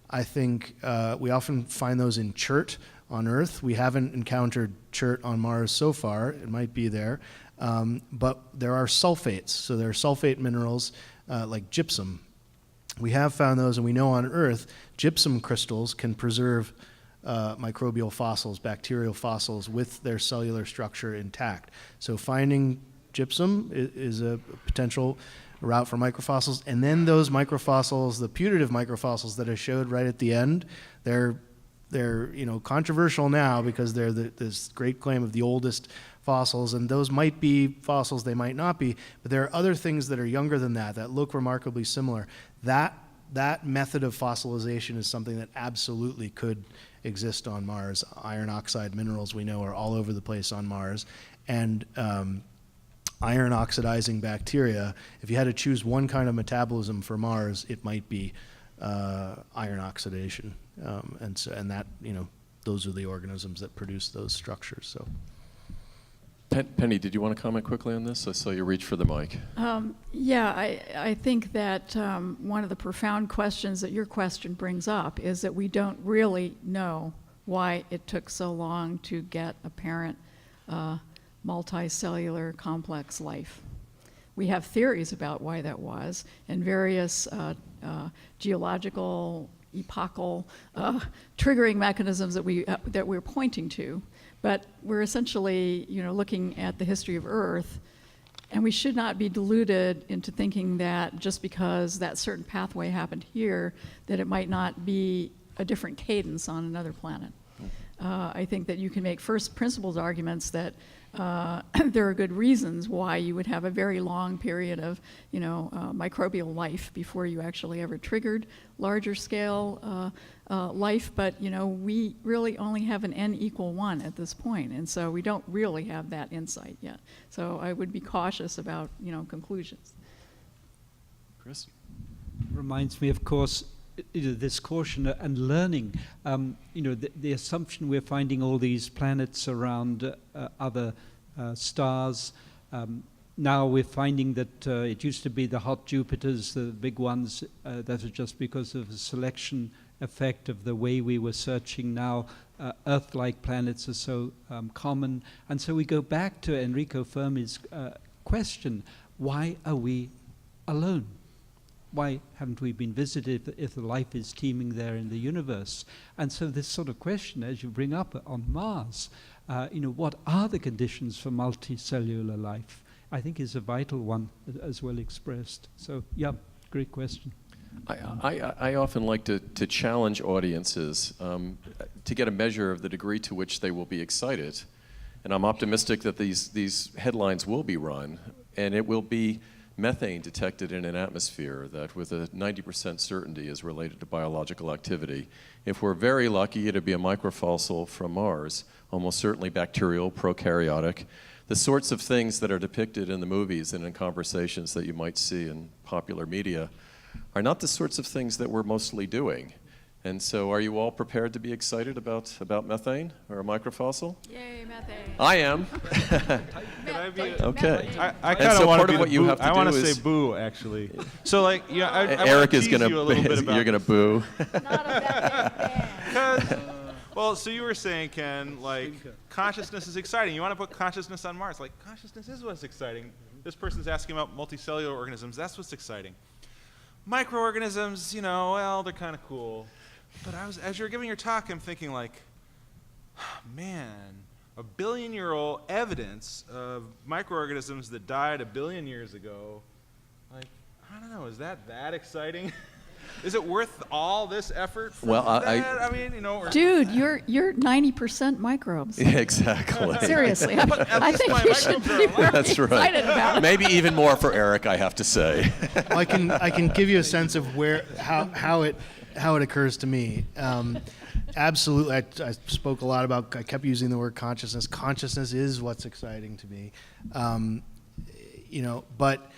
I think we often find those in chert on Earth. We haven't encountered chert on Mars so far. It might be there. But there are sulfates. So there are sulfate minerals like gypsum. We have found those, and we know on Earth, gypsum crystals can preserve microbial fossils, bacterial fossils, with their cellular structure intact. So finding gypsum is a potential route for microfossils. And then those microfossils, the putative microfossils that I showed right at the end, they're controversial now because they're this great claim of the oldest fossils, and those might be fossils, they might not be, but there are other things that are younger than that look remarkably similar. That method of fossilization is something that absolutely could exist on Mars. Iron oxide minerals, we know, are all over the place on Mars, and iron oxidizing bacteria, if you had to choose one kind of metabolism for Mars, it might be iron oxidation, and that, those are the organisms that produce those structures. So,
Penny, did you want to comment quickly on this? I saw you reach for the mic.
Yeah, I think that one of the profound questions that your question brings up is that we don't really know why it took so long to get apparent multicellular complex life. We have theories about why that was, and various geological, epochal triggering mechanisms that we're pointing to. But we're essentially, looking at the history of Earth, and we should not be deluded into thinking that just because that certain pathway happened here, that it might not be a different cadence on another planet. I think that you can make first principles arguments that there are good reasons why you would have a very long period of, microbial life before you actually ever triggered larger scale life. But, we really only have an n=1 at this point, and so we don't really have that insight yet. So I would be cautious about, conclusions.
Chris?
Reminds me, of course, this caution and learning. The assumption we're finding all these planets around other stars now we're finding that it used to be the hot Jupiters, the big ones, that are just because of the selection effect of the way we were searching. Now Earth-like planets are so common. And so we go back to Enrico Fermi's question, why are we alone? Why haven't we been visited if the life is teeming there in the universe? And so this sort of question, as you bring up on Mars, what are the conditions for multicellular life? I think is a vital one as well expressed. So, yeah, great question.
I often like to challenge audiences to get a measure of the degree to which they will be excited. And I'm optimistic that these headlines will be run, and it will be methane detected in an atmosphere that with a 90% certainty is related to biological activity. If we're very lucky, it'll be a microfossil from Mars, almost certainly bacterial, prokaryotic. The sorts of things that are depicted in the movies and in conversations that you might see in popular media are not the sorts of things that we're mostly doing. And so are you all prepared to be excited about methane or a microfossil?
Yay, methane.
I am. Okay.
I
And
kind
so
of want
part
to
of
be
what you have to
I want
do
to
is-
say boo, actually. So, like, yeah, I
Eric
wanna
is going
tease you a little bit
to,
about
you're going to boo.
Well, so you were saying, Ken, like, consciousness is exciting. You want to put consciousness on Mars. Like, consciousness is what's exciting. This person's asking about multicellular organisms. That's what's exciting. Microorganisms, well, they're kind of cool. But as you're giving your talk, I'm thinking, like, man, 1 billion-year-old evidence of microorganisms that died 1 billion years ago. Like, I don't know, is that exciting? Is it worth all this effort for
Well,
that? I mean,
Dude, you're 90% microbes.
Yeah, exactly.
Seriously,
But at
I
least
think
my
you should
microbes are
be
alive.
very
That's right.
excited about it.
Maybe even more for Eric, I have to say.
Well, I can give you a sense of how it occurs to me. Absolutely, I spoke a lot about. I kept using the word consciousness. Consciousness is what's exciting to me, but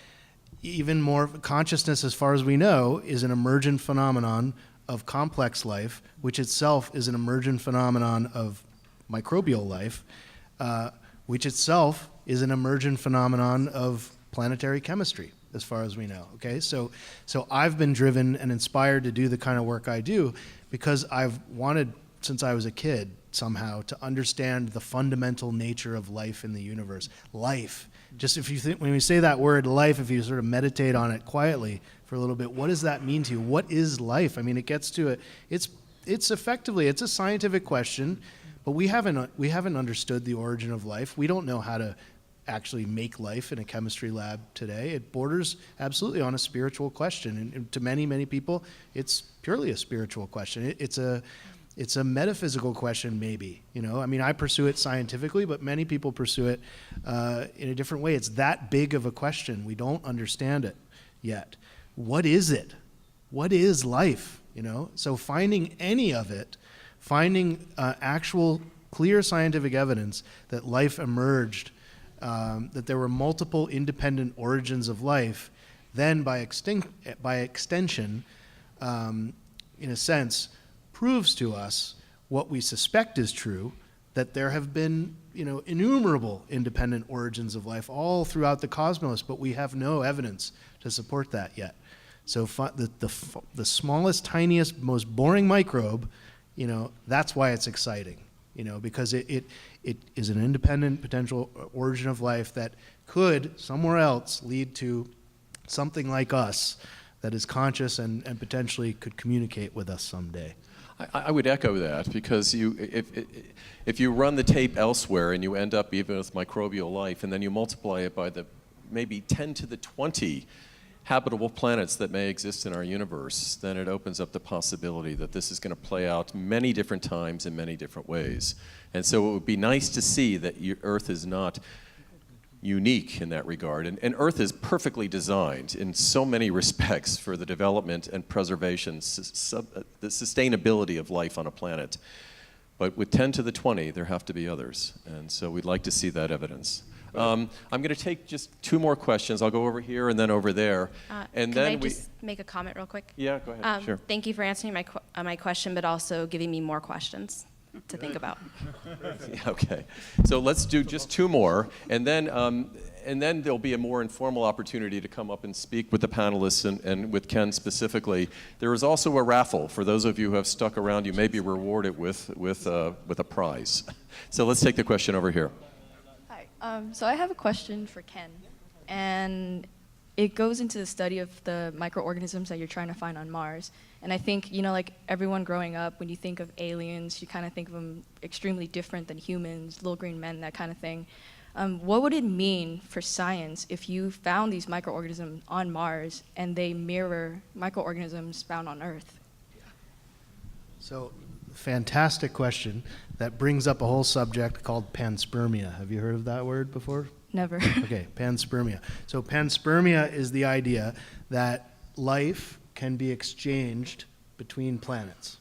even more, consciousness, as far as we know, is an emergent phenomenon of complex life, which itself is an emergent phenomenon of microbial life, which itself is an emergent phenomenon of planetary chemistry, as far as we know. Okay, so I've been driven and inspired to do the kind of work I do because I've wanted, since I was a kid, somehow to understand the fundamental nature of life in the universe. Life. Just if you think, when we say that word life, if you sort of meditate on it quietly for a little bit, what does that mean to you? What is life? I mean, it gets to it. It's effectively, it's a scientific question, but we haven't understood the origin of life. We don't know how to actually make life in a chemistry lab today. It borders absolutely on a spiritual question, and to many, many people, it's purely a spiritual question. It's a metaphysical question, maybe. I mean, I pursue it scientifically, but many people pursue it in a different way. It's that big of a question. We don't understand it yet. What is it? What is life? So finding any of it, finding actual clear scientific evidence that life emerged, that there were multiple independent origins of life, then by extension, in a sense, proves to us what we suspect is true, that there have been, innumerable independent origins of life all throughout the cosmos, but we have no evidence to support that yet. So the smallest, tiniest, most boring microbe, that's why it's exciting, because it is an independent potential origin of life that could somewhere else lead to something like us that is conscious and potentially could communicate with us someday.
I would echo that because if you run the tape elsewhere and you end up even with microbial life and then you multiply it by the maybe 10 to the 20 habitable planets that may exist in our universe, then it opens up the possibility that this is going to play out many different times in many different ways. And so it would be nice to see that Earth is not unique in that regard. And Earth is perfectly designed in so many respects for the development and preservation, the sustainability of life on a planet. But with 10 to the 20, there have to be others. And so we'd like to see that evidence. I'm going to take just 2 more questions. I'll go over here and then over there. And
Can
then
I just make a comment real quick?
Yeah, go ahead. Sure.
Thank you for answering my question, but also giving me more questions to think about.
Okay, so let's do just 2 more, and then and then there'll be a more informal opportunity to come up and speak with the panelists and with Ken specifically. There is also a raffle. For those of you who have stuck around, you may be rewarded with a prize. So let's take the question over here.
Hi. So I have a question for Ken, and it goes into the study of the microorganisms that you're trying to find on Mars. And I think, like everyone growing up, when you think of aliens, you kind of think of them extremely different than humans, little green men, that kind of thing. What would it mean for science if you found these microorganisms on Mars and they mirror microorganisms found on Earth?
So, fantastic question. That brings up a whole subject called panspermia. Have you heard of that word before?
Never.
Okay, panspermia. So panspermia is the idea that life can be exchanged between planets.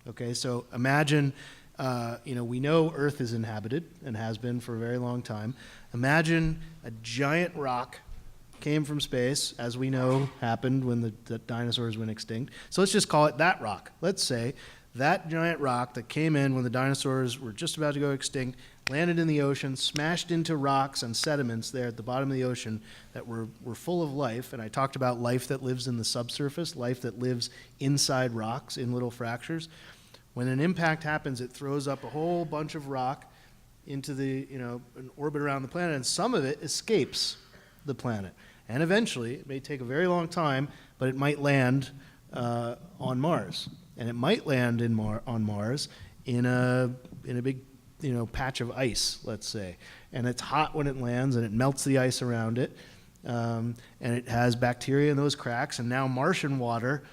Okay, so imagine, we know Earth is inhabited and has been for a very long time. Imagine a giant rock came from space, as we know happened when the dinosaurs went extinct. So let's just call it that rock. Let's say that giant rock that came in when the dinosaurs were just about to go extinct, landed in the ocean, smashed into rocks and sediments there at the bottom of the ocean that were full of life. And I talked about life that lives in the subsurface, life that lives inside rocks in little fractures. When an impact happens, it throws up a whole bunch of rock into an orbit around the planet, and some of it escapes the planet. And eventually, it may take a very long time, but it might land on Mars. And it might land on Mars in a big patch of ice, let's say. And it's hot when it lands, and it melts the ice around it. And it has bacteria in those cracks, and now Martian water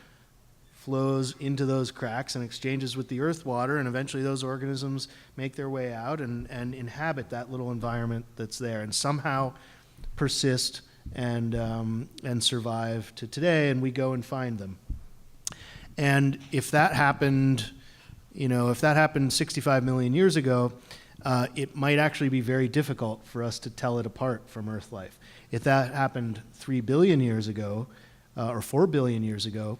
flows into those cracks and exchanges with the Earth water, and eventually those organisms make their way out and inhabit that little environment that's there, and somehow persist and survive to today, and we go and find them. And if that happened, 65 million years ago, it might actually be very difficult for us to tell it apart from Earth life. If that happened 3 billion years ago, or 4 billion years ago,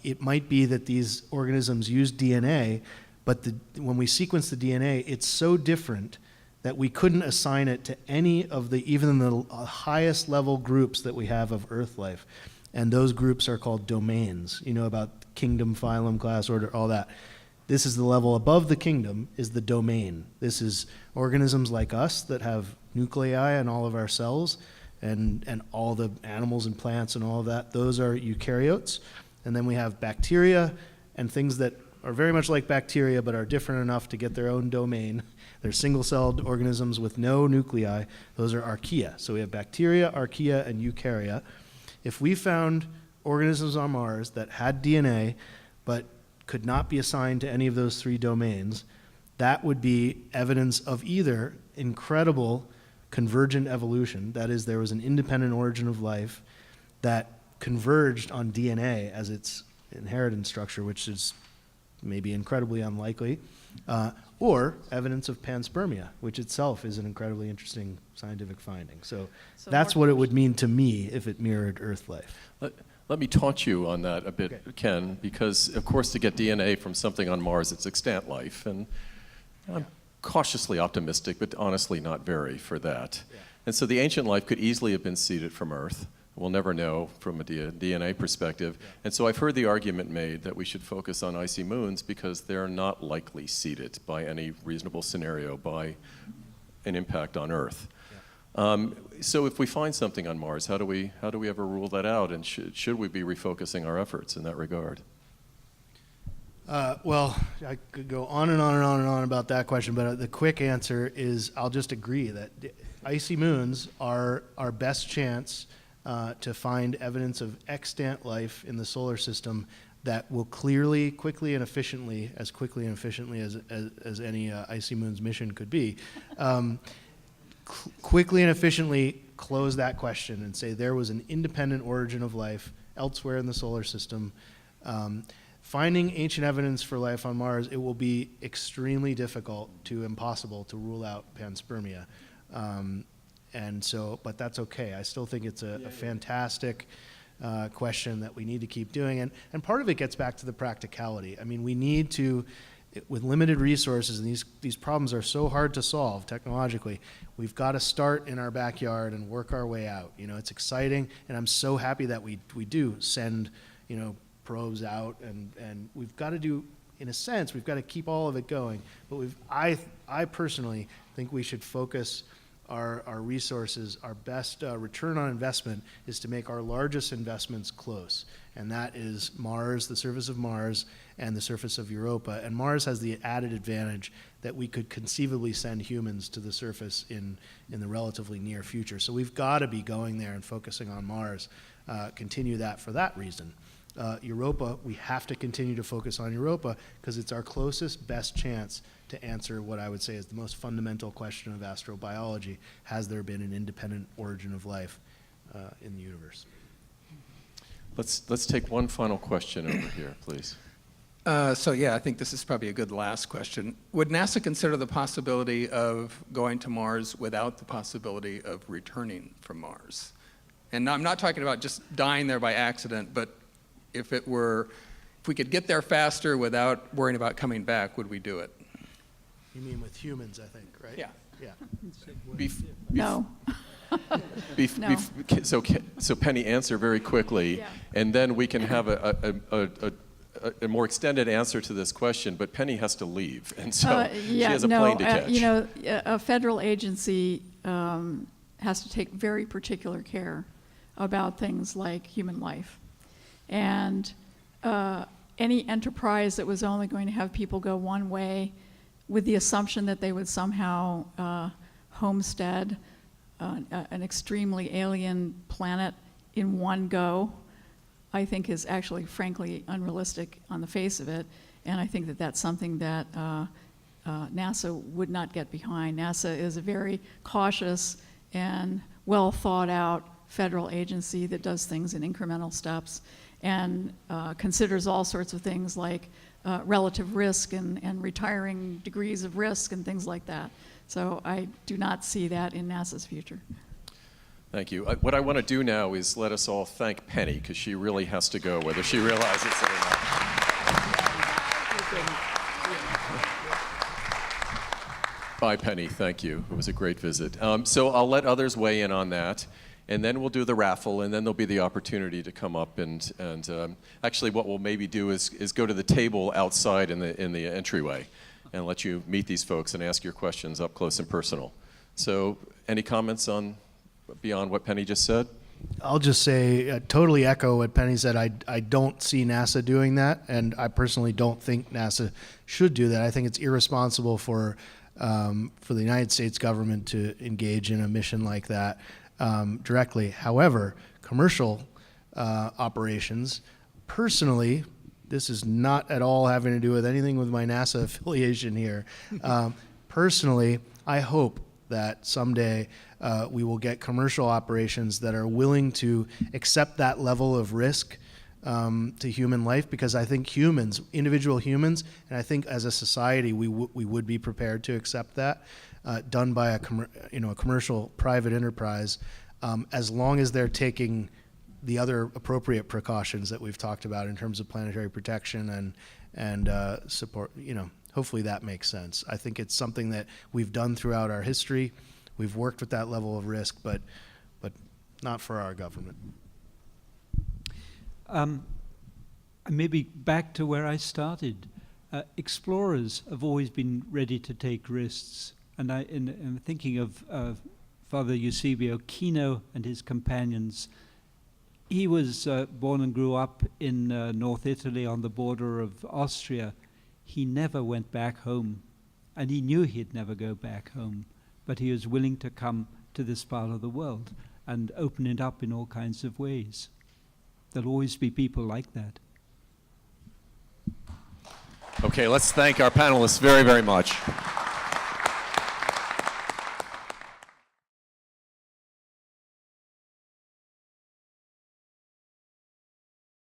it might be that these organisms use DNA, but when we sequence the DNA, it's so different that we couldn't assign it to any of even the highest level groups that we have of Earth life. And those groups are called domains. You know about kingdom, phylum, class, order, all that. This is the level above the kingdom, is the domain. This is organisms like us that have nuclei in all of our cells, and all the animals and plants and all of that. Those are eukaryotes. And then we have bacteria and things that are very much like bacteria but are different enough to get their own domain. They're single-celled organisms with no nuclei. Those are archaea. So we have bacteria, archaea, and eukarya. If we found organisms on Mars that had DNA but could not be assigned to any of those three domains, that would be evidence of either incredible convergent evolution, that is, there was an independent origin of life that converged on DNA as its inheritance structure, which is maybe incredibly unlikely, or evidence of panspermia, which itself is an incredibly interesting scientific finding. So that's what it would mean to me if it mirrored Earth life.
Let me taunt you on that a bit, okay, Ken, because, of course, to get DNA from something on Mars, it's extant life, and I'm cautiously optimistic, but honestly not very for that. Yeah. And so the ancient life could easily have been seeded from Earth. We'll never know from a DNA perspective. Yeah. And so I've heard the argument made that we should focus on icy moons because they're not likely seeded by any reasonable scenario by an impact on Earth. Yeah. So if we find something on Mars, how do we ever rule that out? And should we be refocusing our efforts in that regard?
Well, I could go on and on and on and on about that question, but the quick answer is I'll just agree that icy moons are our best chance to find evidence of extant life in the solar system that will clearly, quickly and efficiently as any icy moons mission could be, quickly and efficiently close that question and say there was an independent origin of life elsewhere in the solar system. Finding ancient evidence for life on Mars, it will be extremely difficult to impossible to rule out panspermia. But that's okay. I still think it's a fantastic question that we need to keep doing. And part of it gets back to the practicality. I mean, we need to, with limited resources, and these problems are so hard to solve technologically, we've got to start in our backyard and work our way out. You know, it's exciting, and I'm so happy that we do send, you know, probes out, and we've got to do, in a sense, we've got to keep all of it going. But I personally think we should focus our resources. Our best return on investment is to make our largest investments close, and that is Mars, the surface of Mars, and the surface of Europa. And Mars has the added advantage that we could conceivably send humans to the surface in the relatively near future. So we've got to be going there and focusing on Mars, continue that for that reason. Europa, we have to continue to focus on Europa because it's our closest, best chance to answer what I would say is the most fundamental question of astrobiology. Has there been an independent origin of life in the universe?
Let's take one final question over here, please.
So yeah, I think this is probably a good last question. Would NASA consider the possibility of going to Mars without the possibility of returning from Mars? And I'm not talking about just dying there by accident, but if we could get there faster without worrying about coming back, would we do it?
You mean with humans, I think, right?
Yeah.
Yeah.
No. No.
So Penny, answer very quickly,
Yeah.
and then we can have a more extended answer to this question, but Penny has to leave, and so she has a plane to catch.
You know, a federal agency has to take very particular care about things like human life. And any enterprise that was only going to have people go one way with the assumption that they would somehow homestead an extremely alien planet in one go, I think is actually, frankly, unrealistic on the face of it. And I think that that's something that NASA would not get behind. NASA is a very cautious and well thought out federal agency that does things in incremental steps and considers all sorts of things like relative risk and retiring degrees of risk and things like that. So I do not see that in NASA's future.
Thank you. What I want to do now is let us all thank Penny, because she really has to go, whether she realizes it or not. Bye, Penny. Thank you. It was a great visit. So I'll let others weigh in on that, and then we'll do the raffle, and then there'll be the opportunity to come up and actually what we'll maybe do is go to the table outside in the entryway and let you meet these folks and ask your questions up close and personal. So any comments on beyond what Penny just said?
I'll just say, totally echo what Penny said. I don't see NASA doing that, and I personally don't think NASA should do that. I think it's irresponsible for the United States government to engage in a mission like that directly. However, commercial operations, personally, this is not at all having to do with anything with my NASA affiliation here. Personally, I hope that someday we will get commercial operations that are willing to accept that level of risk to human life, because I think humans, individual humans, and I think as a society we would be prepared to accept that, done by a commercial private enterprise, as long as they're taking the other appropriate precautions that we've talked about in terms of planetary protection and support. Hopefully that makes sense. I think it's something that we've done throughout our history. We've worked with that level of risk, but not for our government.
Maybe back to where I started. Explorers have always been ready to take risks, and I'm thinking of Father Eusebio Kino and his companions. He was born and grew up in North Italy on the border of Austria. He never went back home, and he knew he'd never go back home, but he was willing to come to this part of the world and open it up in all kinds of ways. There'll always be people like that.
Okay, let's thank our panelists very, very much.